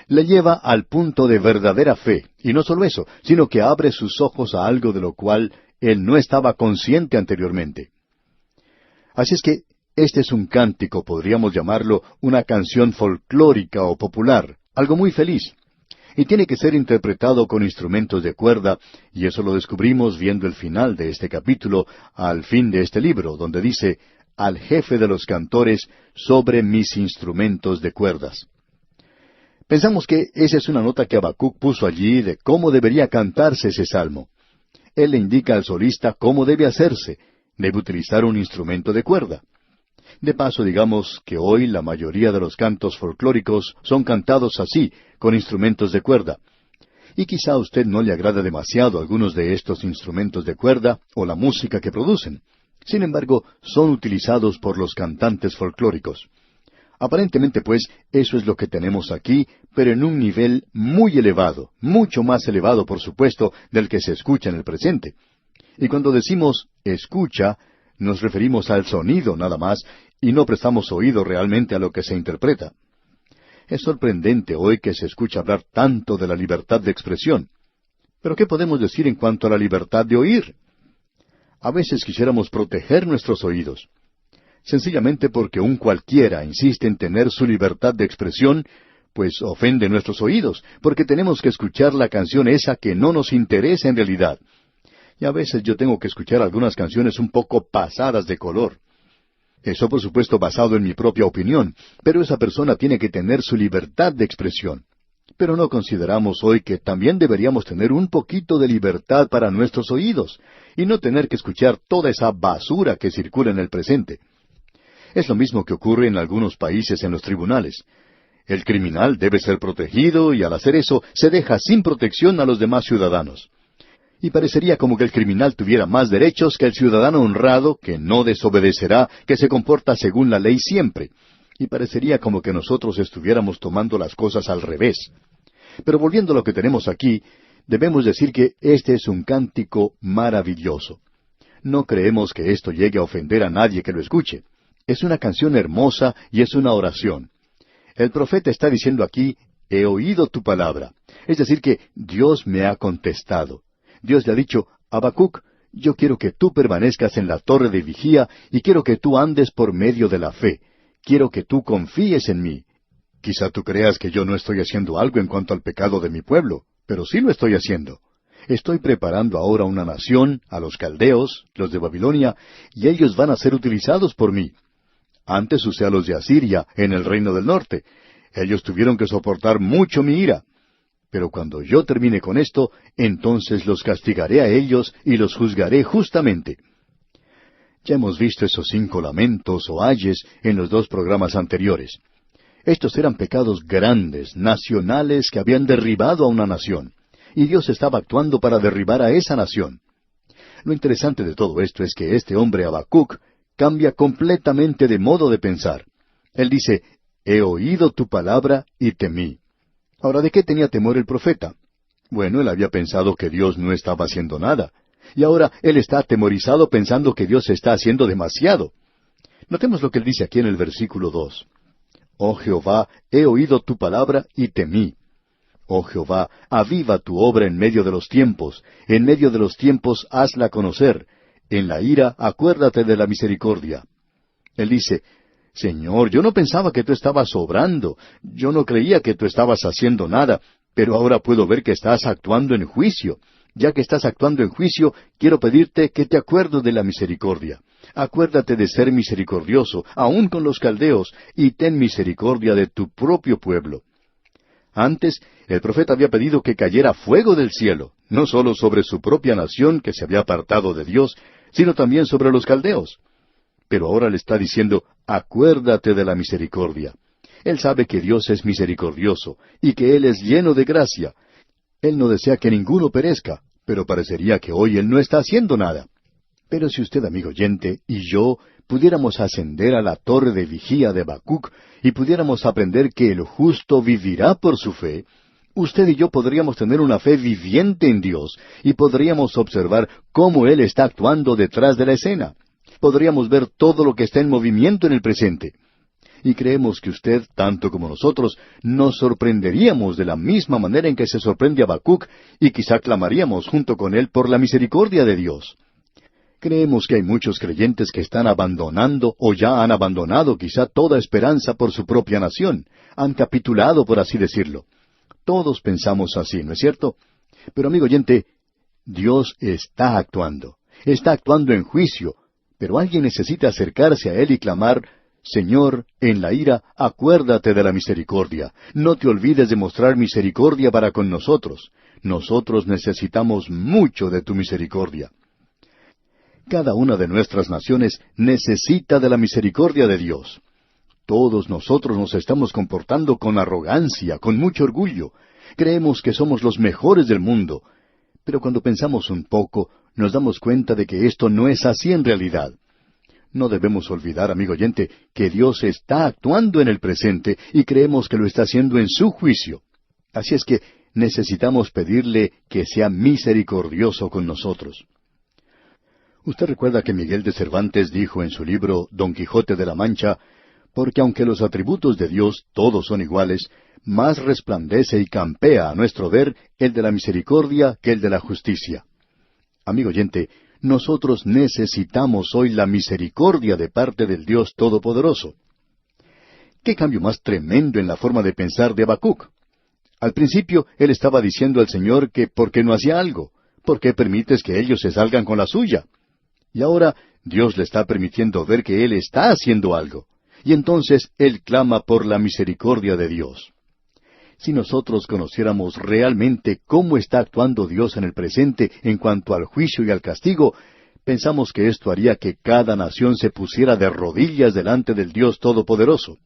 le lleva al punto de verdadera fe, y no solo eso, sino que abre sus ojos a algo de lo cual él no estaba consciente anteriormente. Así es que este es un cántico, podríamos llamarlo una canción folclórica o popular, algo muy feliz. Y tiene que ser interpretado con instrumentos de cuerda, y eso lo descubrimos viendo el final de este capítulo, al fin de este libro, donde dice, al jefe de los cantores sobre mis instrumentos de cuerdas. Pensamos que esa es una nota que Habacuc puso allí de cómo debería cantarse ese salmo. Él le indica al solista cómo debe hacerse, debe utilizar un instrumento de cuerda. De paso, digamos que hoy la mayoría de los cantos folclóricos son cantados así, con instrumentos de cuerda. Y quizá a usted no le agrada demasiado algunos de estos instrumentos de cuerda o la música que producen. Sin embargo, son utilizados por los cantantes folclóricos. Aparentemente, pues, eso es lo que tenemos aquí, pero en un nivel muy elevado, mucho más elevado, por supuesto, del que se escucha en el presente. Y cuando decimos escucha, nos referimos al sonido nada más, y no prestamos oído realmente a lo que se interpreta. Es sorprendente hoy que se escucha hablar tanto de la libertad de expresión. Pero ¿qué podemos decir en cuanto a la libertad de oír? A veces quisiéramos proteger nuestros oídos. Sencillamente porque un cualquiera insiste en tener su libertad de expresión, pues ofende nuestros oídos, porque tenemos que escuchar la canción esa que no nos interesa en realidad. Y a veces yo tengo que escuchar algunas canciones un poco pasadas de color. Eso, por supuesto, basado en mi propia opinión, pero esa persona tiene que tener su libertad de expresión. Pero no consideramos hoy que también deberíamos tener un poquito de libertad para nuestros oídos, y no tener que escuchar toda esa basura que circula en el presente. Es lo mismo que ocurre en algunos países en los tribunales. El criminal debe ser protegido y al hacer eso se deja sin protección a los demás ciudadanos. Y parecería como que el criminal tuviera más derechos que el ciudadano honrado, que no desobedecerá, que se comporta según la ley siempre. Y parecería como que nosotros estuviéramos tomando las cosas al revés. Pero volviendo a lo que tenemos aquí, debemos decir que este es un cántico maravilloso. No creemos que esto llegue a ofender a nadie que lo escuche. Es una canción hermosa y es una oración. El profeta está diciendo aquí, he oído tu palabra. Es decir que Dios me ha contestado. Dios le ha dicho, Habacuc, yo quiero que tú permanezcas en la torre de vigía y quiero que tú andes por medio de la fe. Quiero que tú confíes en mí. Quizá tú creas que yo no estoy haciendo algo en cuanto al pecado de mi pueblo, pero sí lo estoy haciendo. Estoy preparando ahora una nación, a los caldeos, los de Babilonia, y ellos van a ser utilizados por mí. Antes usé a los de Asiria en el reino del norte. Ellos tuvieron que soportar mucho mi ira. Pero cuando yo termine con esto, entonces los castigaré a ellos y los juzgaré justamente. Ya hemos visto esos 5 lamentos o ayes en los 2 programas anteriores. Estos eran pecados grandes, nacionales, que habían derribado a una nación. Y Dios estaba actuando para derribar a esa nación. Lo interesante de todo esto es que este hombre Habacuc cambia completamente de modo de pensar. Él dice, he oído tu palabra y temí. Ahora, ¿de qué tenía temor el profeta? Bueno, él había pensado que Dios no estaba haciendo nada. Y ahora él está atemorizado pensando que Dios está haciendo demasiado. Notemos lo que él dice aquí en el versículo 2. Oh Jehová, he oído tu palabra y temí. Oh Jehová, aviva tu obra en medio de los tiempos hazla conocer, en la ira acuérdate de la misericordia. Él dice, Señor, yo no pensaba que tú estabas obrando, yo no creía que tú estabas haciendo nada, pero ahora puedo ver que estás actuando en juicio. Ya que estás actuando en juicio, quiero pedirte que te acuerdes de la misericordia. Acuérdate de ser misericordioso, aun con los caldeos, y ten misericordia de tu propio pueblo. Antes, el profeta había pedido que cayera fuego del cielo, no solo sobre su propia nación que se había apartado de Dios, sino también sobre los caldeos. Pero ahora le está diciendo, acuérdate de la misericordia. Él sabe que Dios es misericordioso y que Él es lleno de gracia. Él no desea que ninguno perezca, pero parecería que hoy Él no está haciendo nada. Pero si usted, amigo oyente, y yo pudiéramos ascender a la torre de vigía de Habacuc y pudiéramos aprender que el justo vivirá por su fe, usted y yo podríamos tener una fe viviente en Dios y podríamos observar cómo Él está actuando detrás de la escena. Podríamos ver todo lo que está en movimiento en el presente. Y creemos que usted, tanto como nosotros, nos sorprenderíamos de la misma manera en que se sorprende Habacuc y quizá clamaríamos junto con él por la misericordia de Dios. Creemos que hay muchos creyentes que están abandonando o ya han abandonado quizá toda esperanza por su propia nación. Han capitulado, por así decirlo. Todos pensamos así, ¿no es cierto? Pero, amigo oyente, Dios está actuando. Está actuando en juicio. Pero alguien necesita acercarse a Él y clamar, Señor, en la ira, acuérdate de la misericordia. No te olvides de mostrar misericordia para con nosotros. Nosotros necesitamos mucho de tu misericordia. Cada una de nuestras naciones necesita de la misericordia de Dios. Todos nosotros nos estamos comportando con arrogancia, con mucho orgullo. Creemos que somos los mejores del mundo. Pero cuando pensamos un poco, nos damos cuenta de que esto no es así en realidad. No debemos olvidar, amigo oyente, que Dios está actuando en el presente y creemos que lo está haciendo en su juicio. Así es que necesitamos pedirle que sea misericordioso con nosotros. Usted recuerda que Miguel de Cervantes dijo en su libro Don Quijote de la Mancha, porque aunque los atributos de Dios todos son iguales, más resplandece y campea a nuestro ver el de la misericordia que el de la justicia. Amigo oyente, nosotros necesitamos hoy la misericordia de parte del Dios Todopoderoso. ¿Qué cambio más tremendo en la forma de pensar de Habacuc? Al principio, él estaba diciendo al Señor que ¿por qué no hacía algo? ¿Por qué permites que ellos se salgan con la suya? Y ahora Dios le está permitiendo ver que Él está haciendo algo. Y entonces Él clama por la misericordia de Dios. Si nosotros conociéramos realmente cómo está actuando Dios en el presente en cuanto al juicio y al castigo, pensamos que esto haría que cada nación se pusiera de rodillas delante del Dios Todopoderoso.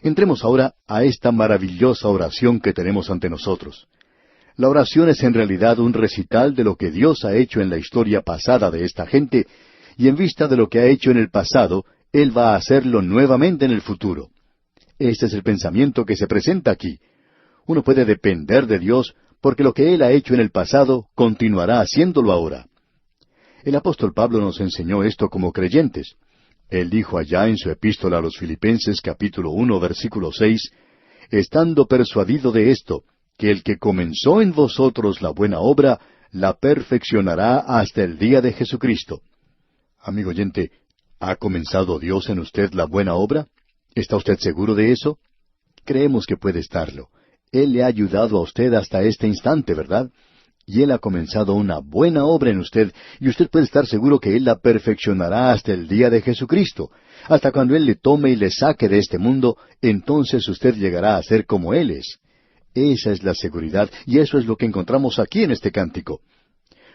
Entremos ahora a esta maravillosa oración que tenemos ante nosotros. La oración es en realidad un recital de lo que Dios ha hecho en la historia pasada de esta gente, y en vista de lo que ha hecho en el pasado, Él va a hacerlo nuevamente en el futuro. Este es el pensamiento que se presenta aquí. Uno puede depender de Dios porque lo que Él ha hecho en el pasado continuará haciéndolo ahora. El apóstol Pablo nos enseñó esto como creyentes. Él dijo allá en su epístola a los Filipenses capítulo 1 versículo 6, estando persuadido de esto, que el que comenzó en vosotros la buena obra, la perfeccionará hasta el día de Jesucristo. Amigo oyente, ¿ha comenzado Dios en usted la buena obra? ¿Está usted seguro de eso? Creemos que puede estarlo. Él le ha ayudado a usted hasta este instante, ¿verdad? Y Él ha comenzado una buena obra en usted, y usted puede estar seguro que Él la perfeccionará hasta el día de Jesucristo. Hasta cuando Él le tome y le saque de este mundo, entonces usted llegará a ser como Él es. Esa es la seguridad, y eso es lo que encontramos aquí en este cántico.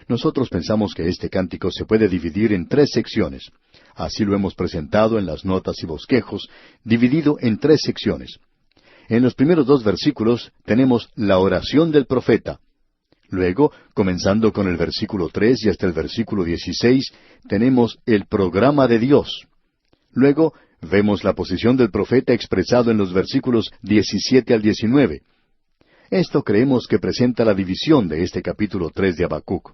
Nosotros pensamos que este cántico se puede dividir en 3 secciones. Así lo hemos presentado en las notas y bosquejos, dividido en 3 secciones. En los primeros 2 versículos tenemos la oración del profeta. Luego, comenzando con el versículo 3 y hasta el versículo 16, tenemos el programa de Dios. Luego, vemos la posición del profeta expresado en los versículos 17 al 19. Esto creemos que presenta la división de este capítulo 3 de Habacuc.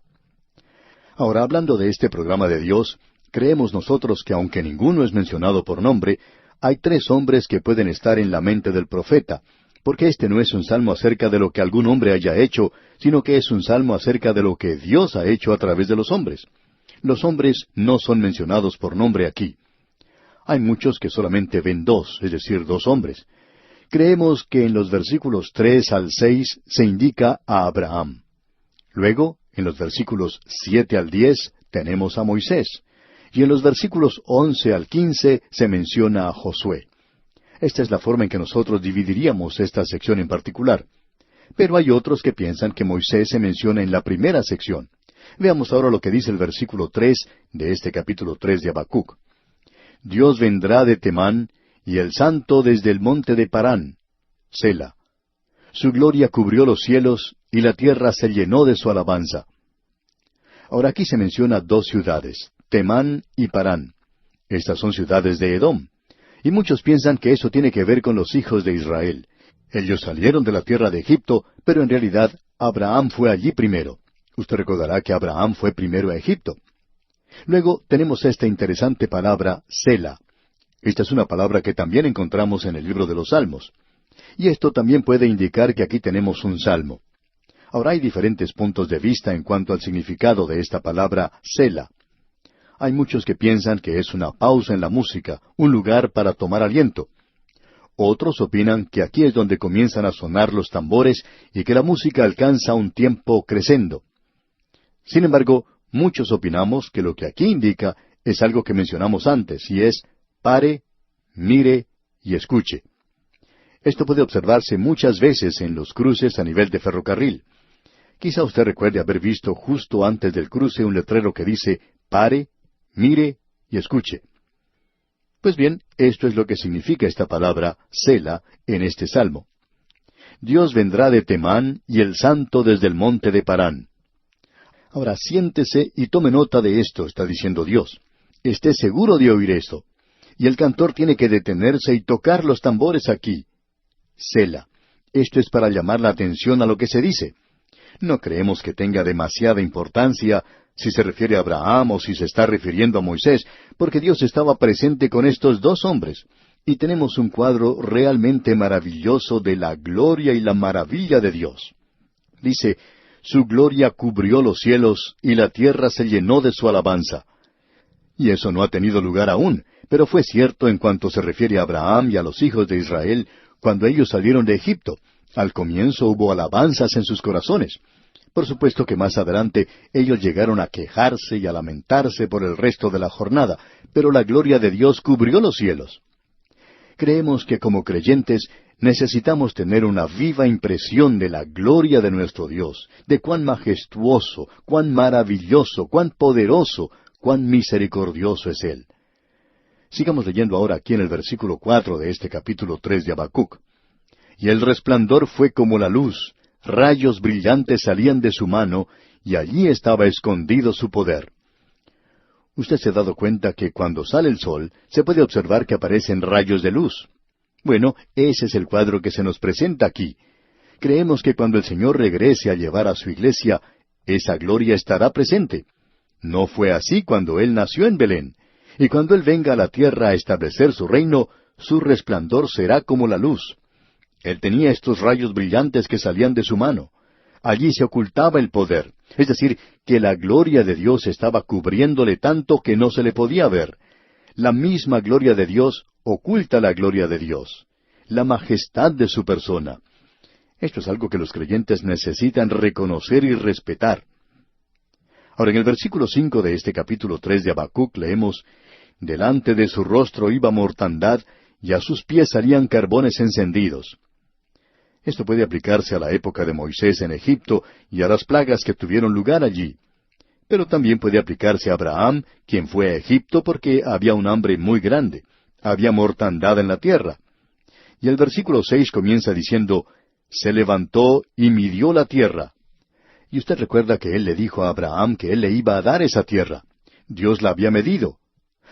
Ahora, hablando de este programa de Dios, creemos nosotros que aunque ninguno es mencionado por nombre, hay tres hombres que pueden estar en la mente del profeta, porque este no es un salmo acerca de lo que algún hombre haya hecho, sino que es un salmo acerca de lo que Dios ha hecho a través de los hombres. Los hombres no son mencionados por nombre aquí. Hay muchos que solamente ven dos, es decir, dos hombres. Creemos que en los versículos 3 al 6 se indica a Abraham. Luego, en los versículos 7 al 10, tenemos a Moisés. Y en los versículos 11 al 15 se menciona a Josué. Esta es la forma en que nosotros dividiríamos esta sección en particular. Pero hay otros que piensan que Moisés se menciona en la primera sección. Veamos ahora lo que dice el versículo 3 de este capítulo 3 de Habacuc. Dios vendrá de Temán, y el Santo desde el monte de Parán. Sela. Su gloria cubrió los cielos, y la tierra se llenó de su alabanza. Ahora aquí se menciona dos ciudades, Temán y Parán. Estas son ciudades de Edom. Y muchos piensan que eso tiene que ver con los hijos de Israel. Ellos salieron de la tierra de Egipto, pero en realidad Abraham fue allí primero. Usted recordará que Abraham fue primero a Egipto. Luego tenemos esta interesante palabra, Sela. Esta es una palabra que también encontramos en el libro de los Salmos. Y esto también puede indicar que aquí tenemos un salmo. Ahora hay diferentes puntos de vista en cuanto al significado de esta palabra, Sela. Hay muchos que piensan que es una pausa en la música, un lugar para tomar aliento. Otros opinan que aquí es donde comienzan a sonar los tambores y que la música alcanza un tiempo crescendo. Sin embargo, muchos opinamos que lo que aquí indica es algo que mencionamos antes, y es pare, mire y escuche. Esto puede observarse muchas veces en los cruces a nivel de ferrocarril. Quizá usted recuerde haber visto justo antes del cruce un letrero que dice pare, mire y escuche. Pues bien, esto es lo que significa esta palabra, Sela, en este salmo. Dios vendrá de Temán y el Santo desde el monte de Parán. Ahora siéntese y tome nota de esto, está diciendo Dios. Esté seguro de oír esto. Y el cantor tiene que detenerse y tocar los tambores aquí. Sela. Esto es para llamar la atención a lo que se dice. No creemos que tenga demasiada importancia si se refiere a Abraham o si se está refiriendo a Moisés, porque Dios estaba presente con estos dos hombres. Y tenemos un cuadro realmente maravilloso de la gloria y la maravilla de Dios. Dice, su gloria cubrió los cielos y la tierra se llenó de su alabanza. Y eso no ha tenido lugar aún, pero fue cierto en cuanto se refiere a Abraham y a los hijos de Israel cuando ellos salieron de Egipto. Al comienzo hubo alabanzas en sus corazones. Por supuesto que más adelante ellos llegaron a quejarse y a lamentarse por el resto de la jornada, pero la gloria de Dios cubrió los cielos. Creemos que como creyentes necesitamos tener una viva impresión de la gloria de nuestro Dios, de cuán majestuoso, cuán maravilloso, cuán poderoso, cuán misericordioso es Él. Sigamos leyendo ahora aquí en el versículo 4 de este capítulo 3 de Habacuc. Y el resplandor fue como la luz, rayos brillantes salían de su mano, y allí estaba escondido su poder. Usted se ha dado cuenta que cuando sale el sol, se puede observar que aparecen rayos de luz. Bueno, ese es el cuadro que se nos presenta aquí. Creemos que cuando el Señor regrese a llevar a su iglesia, esa gloria estará presente. No fue así cuando Él nació en Belén. Y cuando Él venga a la tierra a establecer su reino, su resplandor será como la luz. Él tenía estos rayos brillantes que salían de su mano. Allí se ocultaba el poder, es decir, que la gloria de Dios estaba cubriéndole tanto que no se le podía ver. La misma gloria de Dios oculta la gloria de Dios, la majestad de su persona. Esto es algo que los creyentes necesitan reconocer y respetar. Ahora, en el versículo 5 de este capítulo 3 de Habacuc leemos, «Delante de su rostro iba mortandad, y a sus pies salían carbones encendidos». Esto puede aplicarse a la época de Moisés en Egipto y a las plagas que tuvieron lugar allí. Pero también puede aplicarse a Abraham, quien fue a Egipto porque había un hambre muy grande. Había mortandad en la tierra. Y el versículo 6 comienza diciendo, «Se levantó y midió la tierra». Y usted recuerda que él le dijo a Abraham que él le iba a dar esa tierra. Dios la había medido.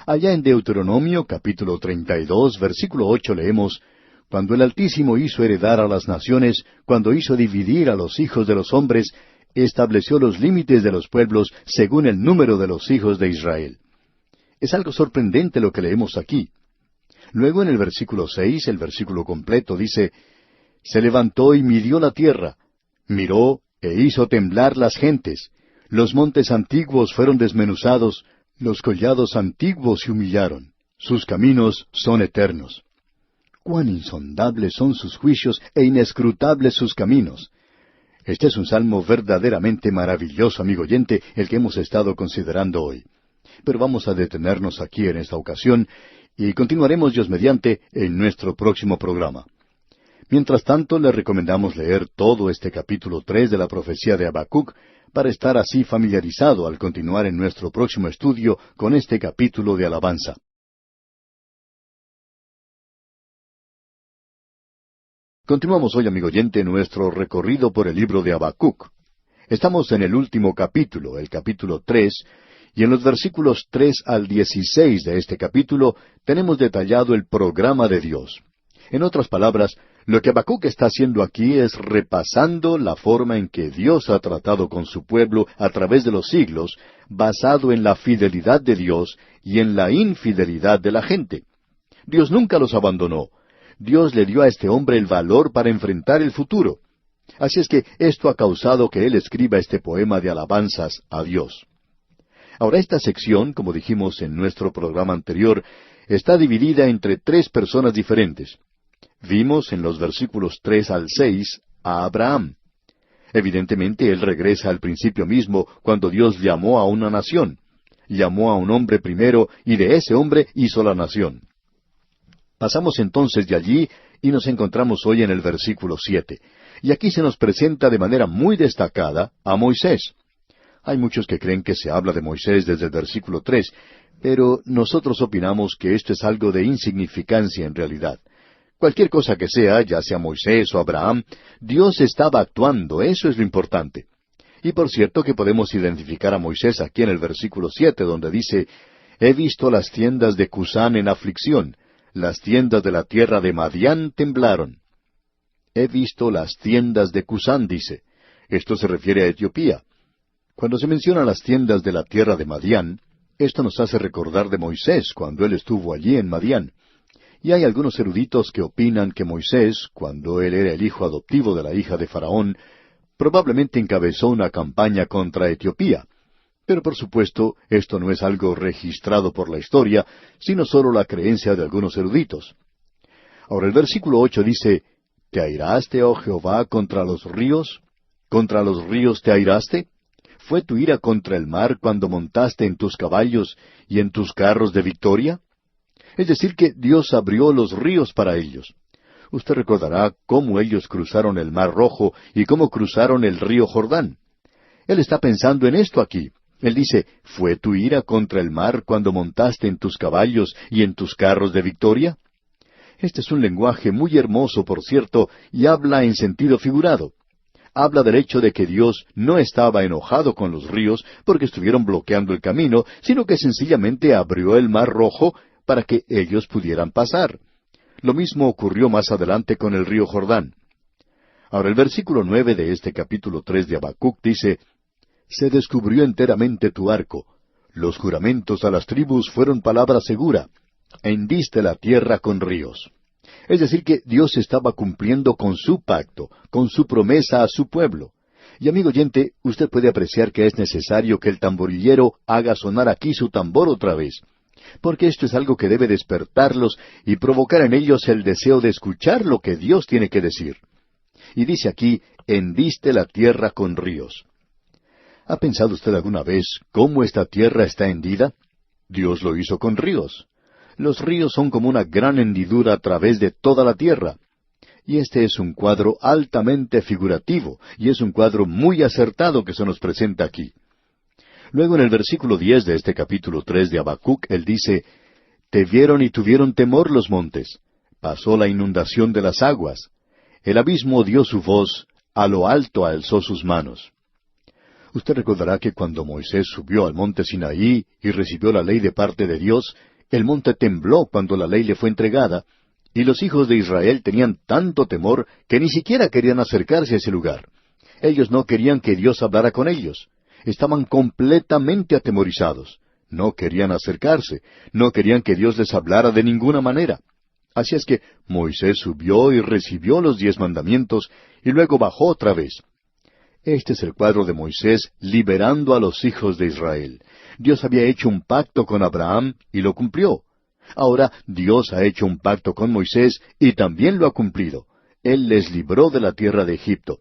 Allá en Deuteronomio capítulo 32, versículo 8 leemos, «Cuando el Altísimo hizo heredar a las naciones, cuando hizo dividir a los hijos de los hombres, estableció los límites de los pueblos según el número de los hijos de Israel». Es algo sorprendente lo que leemos aquí. Luego en el versículo 6, el versículo completo, dice, se levantó y midió la tierra, miró e hizo temblar las gentes. Los montes antiguos fueron desmenuzados, los collados antiguos se humillaron. Sus caminos son eternos. Cuán insondables son sus juicios e inescrutables sus caminos. Este es un salmo verdaderamente maravilloso, amigo oyente, el que hemos estado considerando hoy. Pero vamos a detenernos aquí en esta ocasión y continuaremos, Dios mediante, en nuestro próximo programa. Mientras tanto, le recomendamos leer todo este capítulo 3 de la profecía de Habacuc para estar así familiarizado al continuar en nuestro próximo estudio con este capítulo de alabanza. Continuamos hoy, amigo oyente, nuestro recorrido por el libro de Habacuc. Estamos en el último capítulo, el capítulo 3, y en los versículos 3 al 16 de este capítulo tenemos detallado el programa de Dios. En otras palabras, lo que Habacuc está haciendo aquí es repasando la forma en que Dios ha tratado con su pueblo a través de los siglos, basado en la fidelidad de Dios y en la infidelidad de la gente. Dios nunca los abandonó. Dios le dio a este hombre el valor para enfrentar el futuro. Así es que esto ha causado que él escriba este poema de alabanzas a Dios. Ahora, esta sección, como dijimos en nuestro programa anterior, está dividida entre tres personas diferentes. Vimos en los versículos 3 al 6 a Abraham. Evidentemente, él regresa al principio mismo, cuando Dios llamó a una nación. Llamó a un hombre primero, y de ese hombre hizo la nación. Pasamos entonces de allí y nos encontramos hoy en el versículo 7. Y aquí se nos presenta de manera muy destacada a Moisés. Hay muchos que creen que se habla de Moisés desde el versículo 3, pero nosotros opinamos que esto es algo de insignificancia en realidad. Cualquier cosa que sea, ya sea Moisés o Abraham, Dios estaba actuando, eso es lo importante. Y por cierto que podemos identificar a Moisés aquí en el versículo 7, donde dice, «He visto las tiendas de Cusán en aflicción, las tiendas de la tierra de Madián temblaron». He visto las tiendas de Cusán, dice. Esto se refiere a Etiopía. Cuando se mencionan las tiendas de la tierra de Madián, esto nos hace recordar de Moisés cuando él estuvo allí en Madián. Y hay algunos eruditos que opinan que Moisés, cuando él era el hijo adoptivo de la hija de Faraón, probablemente encabezó una campaña contra Etiopía. Pero por supuesto, esto no es algo registrado por la historia, sino solo la creencia de algunos eruditos. Ahora el versículo 8 dice, ¿te airaste, oh Jehová, contra los ríos? ¿Contra los ríos te airaste? ¿Fue tu ira contra el mar cuando montaste en tus caballos y en tus carros de victoria? Es decir, que Dios abrió los ríos para ellos. Usted recordará cómo ellos cruzaron el Mar Rojo y cómo cruzaron el río Jordán. Él está pensando en esto aquí. Él dice, ¿fue tu ira contra el mar cuando montaste en tus caballos y en tus carros de victoria? Este es un lenguaje muy hermoso, por cierto, y habla en sentido figurado. Habla del hecho de que Dios no estaba enojado con los ríos porque estuvieron bloqueando el camino, sino que sencillamente abrió el Mar Rojo para que ellos pudieran pasar. Lo mismo ocurrió más adelante con el río Jordán. Ahora el versículo 9 de este capítulo 3 de Habacuc dice, «Se descubrió enteramente tu arco. Los juramentos a las tribus fueron palabra segura. Hendiste la tierra con ríos». Es decir, que Dios estaba cumpliendo con su pacto, con su promesa a su pueblo. Y amigo oyente, usted puede apreciar que es necesario que el tamborillero haga sonar aquí su tambor otra vez, porque esto es algo que debe despertarlos y provocar en ellos el deseo de escuchar lo que Dios tiene que decir. Y dice aquí, hendiste la tierra con ríos. ¿Ha pensado usted alguna vez cómo esta tierra está hendida? Dios lo hizo con ríos. Los ríos son como una gran hendidura a través de toda la tierra. Y este es un cuadro altamente figurativo, y es un cuadro muy acertado que se nos presenta aquí. Luego en el versículo 10 de este capítulo 3 de Habacuc, él dice, «Te vieron y tuvieron temor los montes. Pasó la inundación de las aguas. El abismo dio su voz, a lo alto alzó sus manos». Usted recordará que cuando Moisés subió al monte Sinaí y recibió la ley de parte de Dios, el monte tembló cuando la ley le fue entregada, y los hijos de Israel tenían tanto temor que ni siquiera querían acercarse a ese lugar. Ellos no querían que Dios hablara con ellos. Estaban completamente atemorizados. No querían acercarse. No querían que Dios les hablara de ninguna manera. Así es que Moisés subió y recibió los 10 mandamientos, y luego bajó otra vez. Este es el cuadro de Moisés liberando a los hijos de Israel. Dios había hecho un pacto con Abraham y lo cumplió. Ahora Dios ha hecho un pacto con Moisés y también lo ha cumplido. Él les libró de la tierra de Egipto.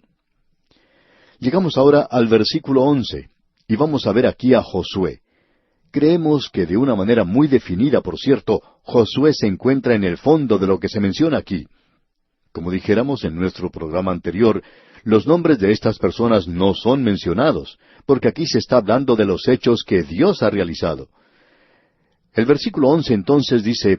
Llegamos ahora al versículo 11, y vamos a ver aquí a Josué. Creemos que de una manera muy definida, por cierto, Josué se encuentra en el fondo de lo que se menciona aquí. Como dijéramos en nuestro programa anterior, los nombres de estas personas no son mencionados, porque aquí se está hablando de los hechos que Dios ha realizado. El versículo 11 entonces dice,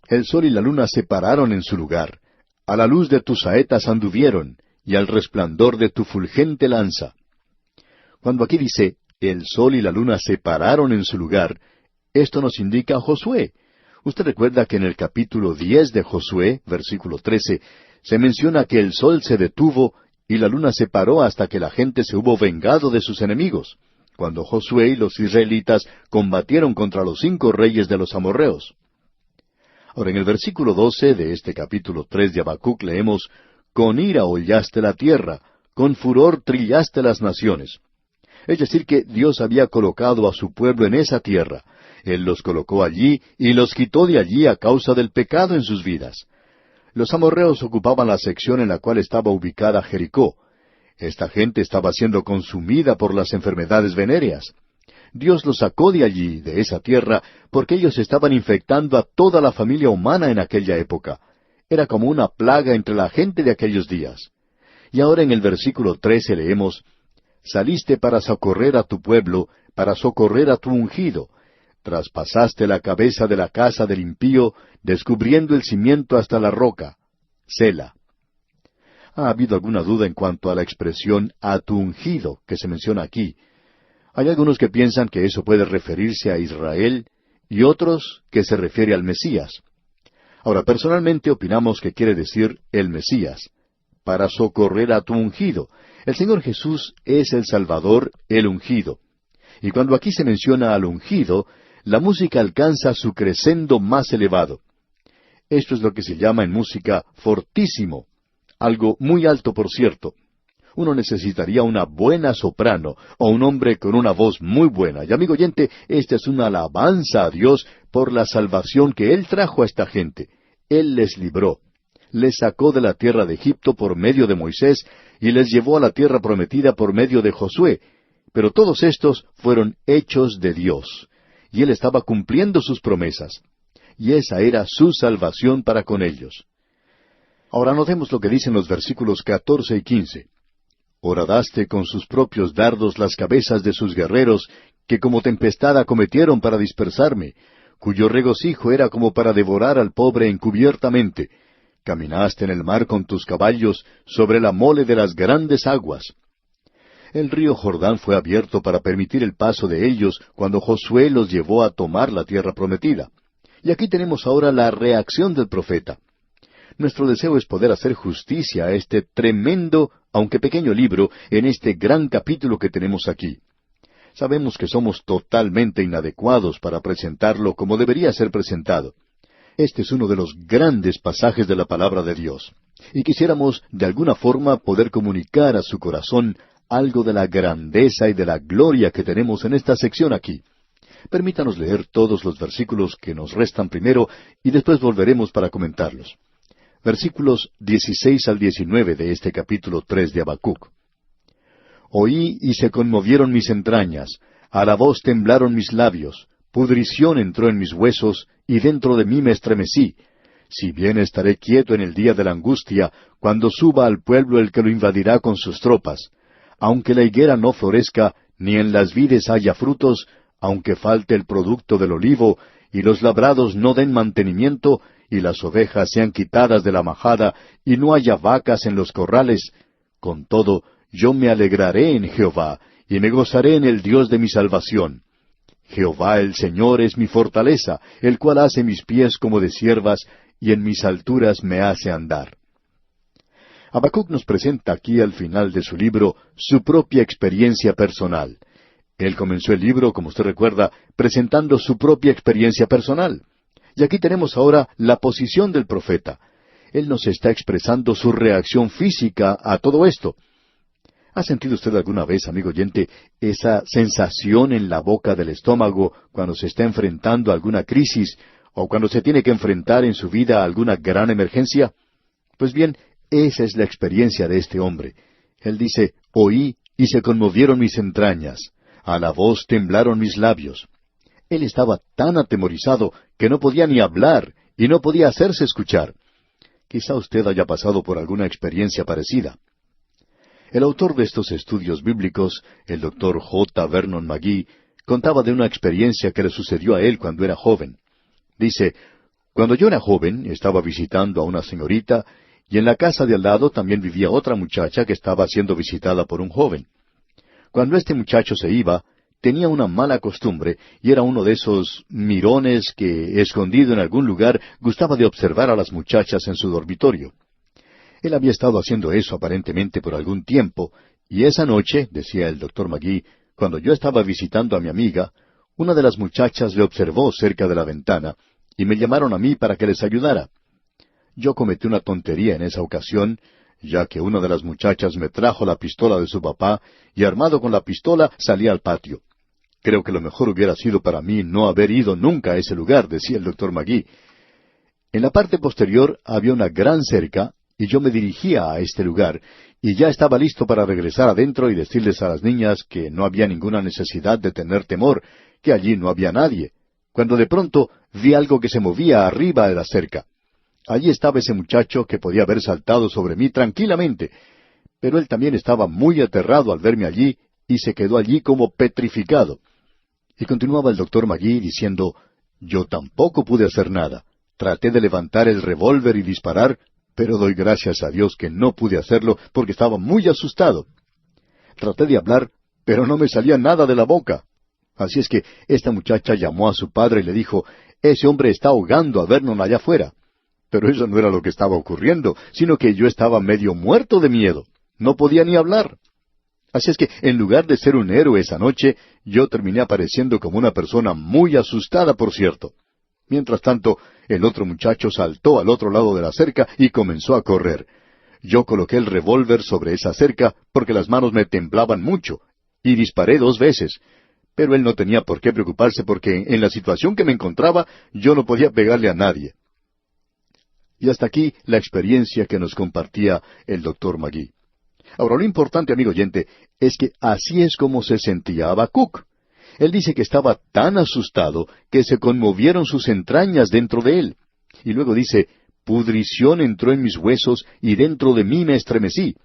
«El sol y la luna se pararon en su lugar, a la luz de tus saetas anduvieron, y al resplandor de tu fulgente lanza». Cuando aquí dice, «El sol y la luna se pararon en su lugar», esto nos indica a Josué. Usted recuerda que en el capítulo 10 de Josué, versículo 13, se menciona que el sol se detuvo y la luna se paró hasta que la gente se hubo vengado de sus enemigos, cuando Josué y los israelitas combatieron contra los 5 reyes de los amorreos. Ahora, en el versículo 12 de este capítulo 3 de Habacuc leemos, «Con ira hollaste la tierra, con furor trillaste las naciones». Es decir, que Dios había colocado a su pueblo en esa tierra. Él los colocó allí y los quitó de allí a causa del pecado en sus vidas. Los amorreos ocupaban la sección en la cual estaba ubicada Jericó. Esta gente estaba siendo consumida por las enfermedades venéreas. Dios los sacó de allí, de esa tierra, porque ellos estaban infectando a toda la familia humana en aquella época. Era como una plaga entre la gente de aquellos días. Y ahora en el versículo 13 leemos, «Saliste para socorrer a tu pueblo, para socorrer a tu ungido. Traspasaste la cabeza de la casa del impío, descubriendo el cimiento hasta la roca. Sela». ¿Ha habido alguna duda en cuanto a la expresión «a tu ungido» que se menciona aquí? Hay algunos que piensan que eso puede referirse a Israel y otros que se refiere al Mesías. Ahora, personalmente opinamos que quiere decir el Mesías, para socorrer a tu ungido. El Señor Jesús es el Salvador, el ungido. Y cuando aquí se menciona al ungido, la música alcanza su crescendo más elevado. Esto es lo que se llama en música fortísimo, algo muy alto, por cierto. Uno necesitaría una buena soprano o un hombre con una voz muy buena. Y amigo oyente, esta es una alabanza a Dios por la salvación que Él trajo a esta gente. Él les libró. Les sacó de la tierra de Egipto por medio de Moisés y les llevó a la tierra prometida por medio de Josué. Pero todos estos fueron hechos de Dios. Y Él estaba cumpliendo sus promesas. Y esa era su salvación para con ellos. Ahora notemos lo que dicen los versículos 14 y 15. «Horadaste con sus propios dardos las cabezas de sus guerreros, que como tempestad acometieron para dispersarme, cuyo regocijo era como para devorar al pobre encubiertamente. Caminaste en el mar con tus caballos, sobre la mole de las grandes aguas». El río Jordán fue abierto para permitir el paso de ellos cuando Josué los llevó a tomar la tierra prometida. Y aquí tenemos ahora la reacción del profeta. Nuestro deseo es poder hacer justicia a este tremendo, aunque pequeño libro, en este gran capítulo que tenemos aquí. Sabemos que somos totalmente inadecuados para presentarlo como debería ser presentado. Este es uno de los grandes pasajes de la palabra de Dios. Y quisiéramos, de alguna forma, poder comunicar a su corazón algo de la grandeza y de la gloria que tenemos en esta sección aquí. Permítanos leer todos los versículos que nos restan primero y después volveremos para comentarlos. Versículos 16 al 19 de este capítulo 3 de Habacuc. «Oí y se conmovieron mis entrañas, a la voz temblaron mis labios, pudrición entró en mis huesos, y dentro de mí me estremecí. Si bien estaré quieto en el día de la angustia, cuando suba al pueblo el que lo invadirá con sus tropas. Aunque la higuera no florezca, ni en las vides haya frutos, aunque falte el producto del olivo, y los labrados no den mantenimiento, y las ovejas sean quitadas de la majada, y no haya vacas en los corrales, con todo, yo me alegraré en Jehová, y me gozaré en el Dios de mi salvación. Jehová el Señor es mi fortaleza, el cual hace mis pies como de ciervas, y en mis alturas me hace andar». Habacuc nos presenta aquí al final de su libro su propia experiencia personal. Él comenzó el libro, como usted recuerda, presentando su propia experiencia personal. Y aquí tenemos ahora la posición del profeta. Él nos está expresando su reacción física a todo esto. ¿Ha sentido usted alguna vez, amigo oyente, esa sensación en la boca del estómago cuando se está enfrentando a alguna crisis o cuando se tiene que enfrentar en su vida a alguna gran emergencia? Pues bien, esa es la experiencia de este hombre. Él dice, oí y se conmovieron mis entrañas, a la voz temblaron mis labios. Él estaba tan atemorizado que no podía ni hablar y no podía hacerse escuchar. Quizá usted haya pasado por alguna experiencia parecida. El autor de estos estudios bíblicos, el Dr. J. Vernon McGee, contaba de una experiencia que le sucedió a él cuando era joven. Dice, cuando yo era joven, estaba visitando a una señorita, y en la casa de al lado también vivía otra muchacha que estaba siendo visitada por un joven. Cuando este muchacho se iba, tenía una mala costumbre, y era uno de esos mirones que, escondido en algún lugar, gustaba de observar a las muchachas en su dormitorio. Él había estado haciendo eso aparentemente por algún tiempo, y esa noche, decía el Dr. McGee, cuando yo estaba visitando a mi amiga, una de las muchachas le observó cerca de la ventana, y me llamaron a mí para que les ayudara. Yo cometí una tontería en esa ocasión, ya que una de las muchachas me trajo la pistola de su papá, y armado con la pistola salí al patio. Creo que lo mejor hubiera sido para mí no haber ido nunca a ese lugar, decía el Dr. McGee. En la parte posterior había una gran cerca, y yo me dirigía a este lugar, y ya estaba listo para regresar adentro y decirles a las niñas que no había ninguna necesidad de tener temor, que allí no había nadie, cuando de pronto vi algo que se movía arriba de la cerca. Allí estaba ese muchacho que podía haber saltado sobre mí tranquilamente, pero él también estaba muy aterrado al verme allí, y se quedó allí como petrificado. Y continuaba el Dr. McGee diciendo, yo tampoco pude hacer nada. Traté de levantar el revólver y disparar, pero doy gracias a Dios que no pude hacerlo porque estaba muy asustado. Traté de hablar, pero no me salía nada de la boca. Así es que esta muchacha llamó a su padre y le dijo, ese hombre está ahogando a Vernon allá afuera. Pero eso no era lo que estaba ocurriendo, sino que yo estaba medio muerto de miedo. No podía ni hablar. Así es que, en lugar de ser un héroe esa noche, yo terminé apareciendo como una persona muy asustada, por cierto. Mientras tanto, el otro muchacho saltó al otro lado de la cerca y comenzó a correr. Yo coloqué el revólver sobre esa cerca porque las manos me temblaban mucho, y disparé 2 veces. Pero él no tenía por qué preocuparse porque en la situación que me encontraba yo no podía pegarle a nadie. Y hasta aquí la experiencia que nos compartía el Dr. McGee. Ahora, lo importante, amigo oyente, es que así es como se sentía Habacuc. Él dice que estaba tan asustado que se conmovieron sus entrañas dentro de él. Y luego dice, pudrición entró en mis huesos y dentro de mí me estremecí.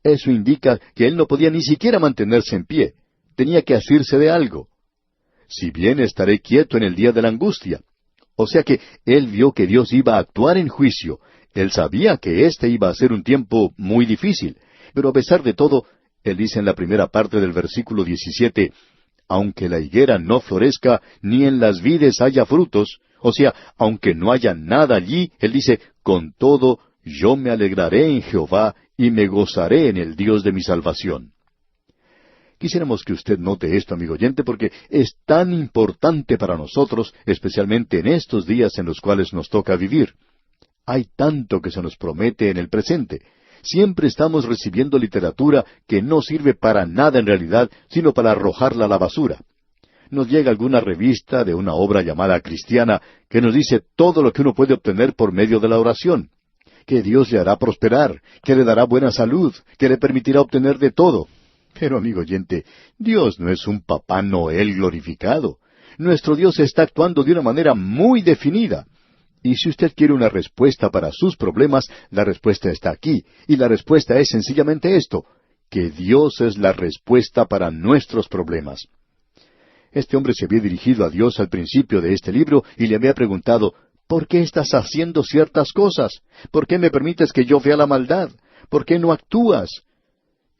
Eso indica que él no podía ni siquiera mantenerse en pie. Tenía que asirse de algo. Si bien estaré quieto en el día de la angustia. O sea que él vio que Dios iba a actuar en juicio. Él sabía que este iba a ser un tiempo muy difícil. Pero a pesar de todo, él dice en la primera parte del versículo 17, aunque la higuera no florezca, ni en las vides haya frutos, o sea, aunque no haya nada allí, él dice, con todo, yo me alegraré en Jehová, y me gozaré en el Dios de mi salvación. Quisiéramos que usted note esto, amigo oyente, porque es tan importante para nosotros, especialmente en estos días en los cuales nos toca vivir. Hay tanto que se nos promete en el presente. Siempre estamos recibiendo literatura que no sirve para nada en realidad, sino para arrojarla a la basura. Nos llega alguna revista de una obra llamada cristiana que nos dice todo lo que uno puede obtener por medio de la oración. Que Dios le hará prosperar, que le dará buena salud, que le permitirá obtener de todo. Pero, amigo oyente, Dios no es un Papá Noel glorificado. Nuestro Dios está actuando de una manera muy definida. Y si usted quiere una respuesta para sus problemas, la respuesta está aquí. Y la respuesta es sencillamente esto, que Dios es la respuesta para nuestros problemas. Este hombre se había dirigido a Dios al principio de este libro y le había preguntado, ¿por qué estás haciendo ciertas cosas? ¿Por qué me permites que yo vea la maldad? ¿Por qué no actúas?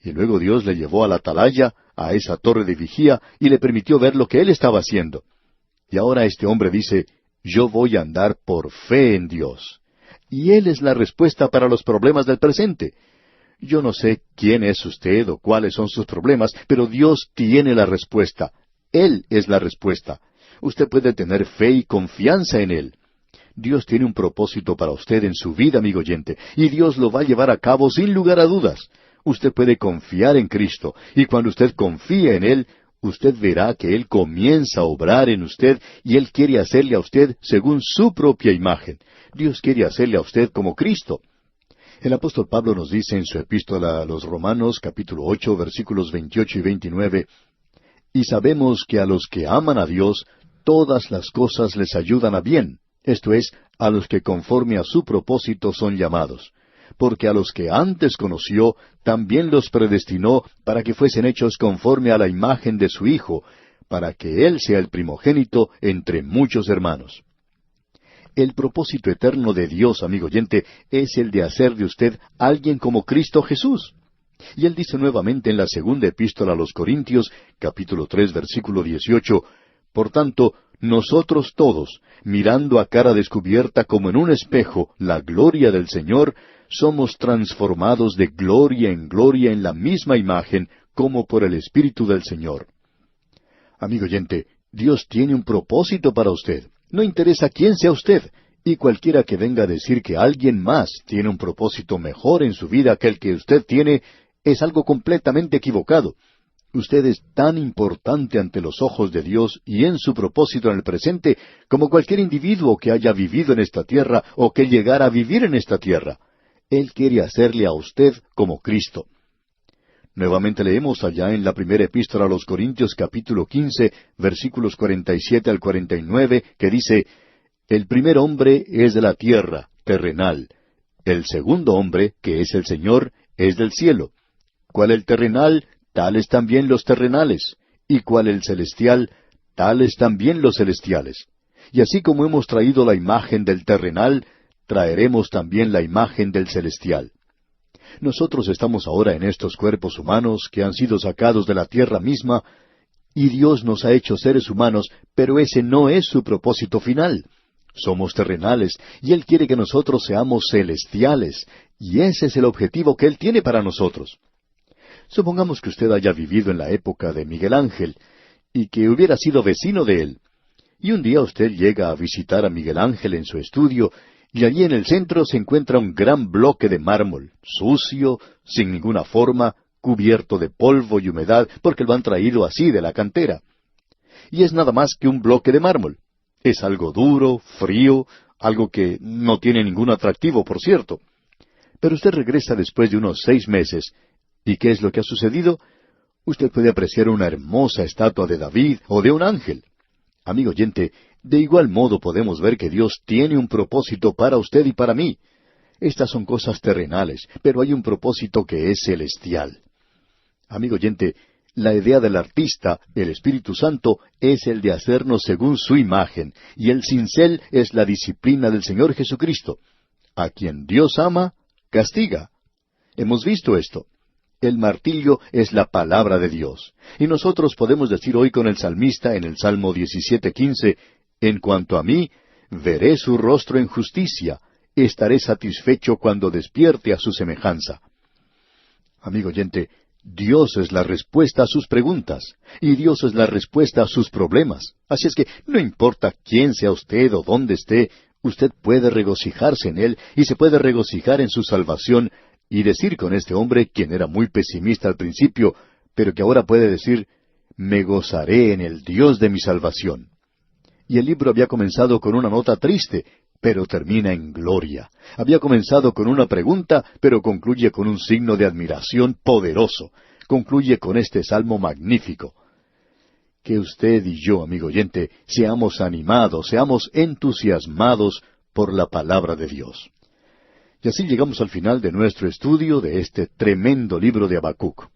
Y luego Dios le llevó a la atalaya, a esa torre de vigía, y le permitió ver lo que él estaba haciendo. Y ahora este hombre dice, yo voy a andar por fe en Dios. Y Él es la respuesta para los problemas del presente. Yo no sé quién es usted o cuáles son sus problemas, pero Dios tiene la respuesta. Él es la respuesta. Usted puede tener fe y confianza en Él. Dios tiene un propósito para usted en su vida, amigo oyente, y Dios lo va a llevar a cabo sin lugar a dudas. Usted puede confiar en Cristo, y cuando usted confía en Él, usted verá que Él comienza a obrar en usted, y Él quiere hacerle a usted según su propia imagen. Dios quiere hacerle a usted como Cristo. El apóstol Pablo nos dice en su epístola a los Romanos, capítulo 8, versículos 28 y 29, «Y sabemos que a los que aman a Dios, todas las cosas les ayudan a bien, esto es, a los que conforme a su propósito son llamados. Porque a los que antes conoció, también los predestinó para que fuesen hechos conforme a la imagen de su Hijo, para que Él sea el primogénito entre muchos hermanos». El propósito eterno de Dios, amigo oyente, es el de hacer de usted alguien como Cristo Jesús. Y Él dice nuevamente en la segunda epístola a los Corintios, capítulo 3, versículo 18, «Por tanto, nosotros todos, mirando a cara descubierta como en un espejo la gloria del Señor, somos transformados de gloria en la misma imagen, como por el Espíritu del Señor». Amigo oyente, Dios tiene un propósito para usted. No interesa quién sea usted, y cualquiera que venga a decir que alguien más tiene un propósito mejor en su vida que el que usted tiene, es algo completamente equivocado. Usted es tan importante ante los ojos de Dios y en su propósito en el presente como cualquier individuo que haya vivido en esta tierra o que llegara a vivir en esta tierra. Él quiere hacerle a usted como Cristo. Nuevamente leemos allá en la primera epístola a los Corintios capítulo 15, versículos 47 al 49, que dice, «El primer hombre es de la tierra, terrenal. El segundo hombre, que es el Señor, es del cielo. Cual el terrenal, tales también los terrenales. Y cual el celestial, tales también los celestiales. Y así como hemos traído la imagen del terrenal, traeremos también la imagen del celestial». Nosotros estamos ahora en estos cuerpos humanos que han sido sacados de la tierra misma, y Dios nos ha hecho seres humanos, pero ese no es su propósito final. Somos terrenales, y Él quiere que nosotros seamos celestiales, y ese es el objetivo que Él tiene para nosotros. Supongamos que usted haya vivido en la época de Miguel Ángel, y que hubiera sido vecino de él. Y un día usted llega a visitar a Miguel Ángel en su estudio, y allí en el centro se encuentra un gran bloque de mármol, sucio, sin ninguna forma, cubierto de polvo y humedad, porque lo han traído así de la cantera. Y es nada más que un bloque de mármol. Es algo duro, frío, algo que no tiene ningún atractivo, por cierto. Pero usted regresa después de unos 6 meses, ¿y qué es lo que ha sucedido? Usted puede apreciar una hermosa estatua de David o de un ángel. Amigo oyente, de igual modo podemos ver que Dios tiene un propósito para usted y para mí. Estas son cosas terrenales, pero hay un propósito que es celestial. Amigo oyente, la idea del artista, el Espíritu Santo, es el de hacernos según su imagen, y el cincel es la disciplina del Señor Jesucristo. A quien Dios ama, castiga. Hemos visto esto. El martillo es la palabra de Dios. Y nosotros podemos decir hoy con el salmista en el Salmo 17:15, «En cuanto a mí, veré su rostro en justicia, estaré satisfecho cuando despierte a su semejanza». Amigo oyente, Dios es la respuesta a sus preguntas, y Dios es la respuesta a sus problemas. Así es que no importa quién sea usted o dónde esté, usted puede regocijarse en Él y se puede regocijar en su salvación y decir con este hombre, quien era muy pesimista al principio, pero que ahora puede decir, «Me gozaré en el Dios de mi salvación». Y el libro había comenzado con una nota triste, pero termina en gloria. Había comenzado con una pregunta, pero concluye con un signo de admiración poderoso. Concluye con este salmo magnífico. Que usted y yo, amigo oyente, seamos animados, seamos entusiasmados por la palabra de Dios. Y así llegamos al final de nuestro estudio de este tremendo libro de Habacuc.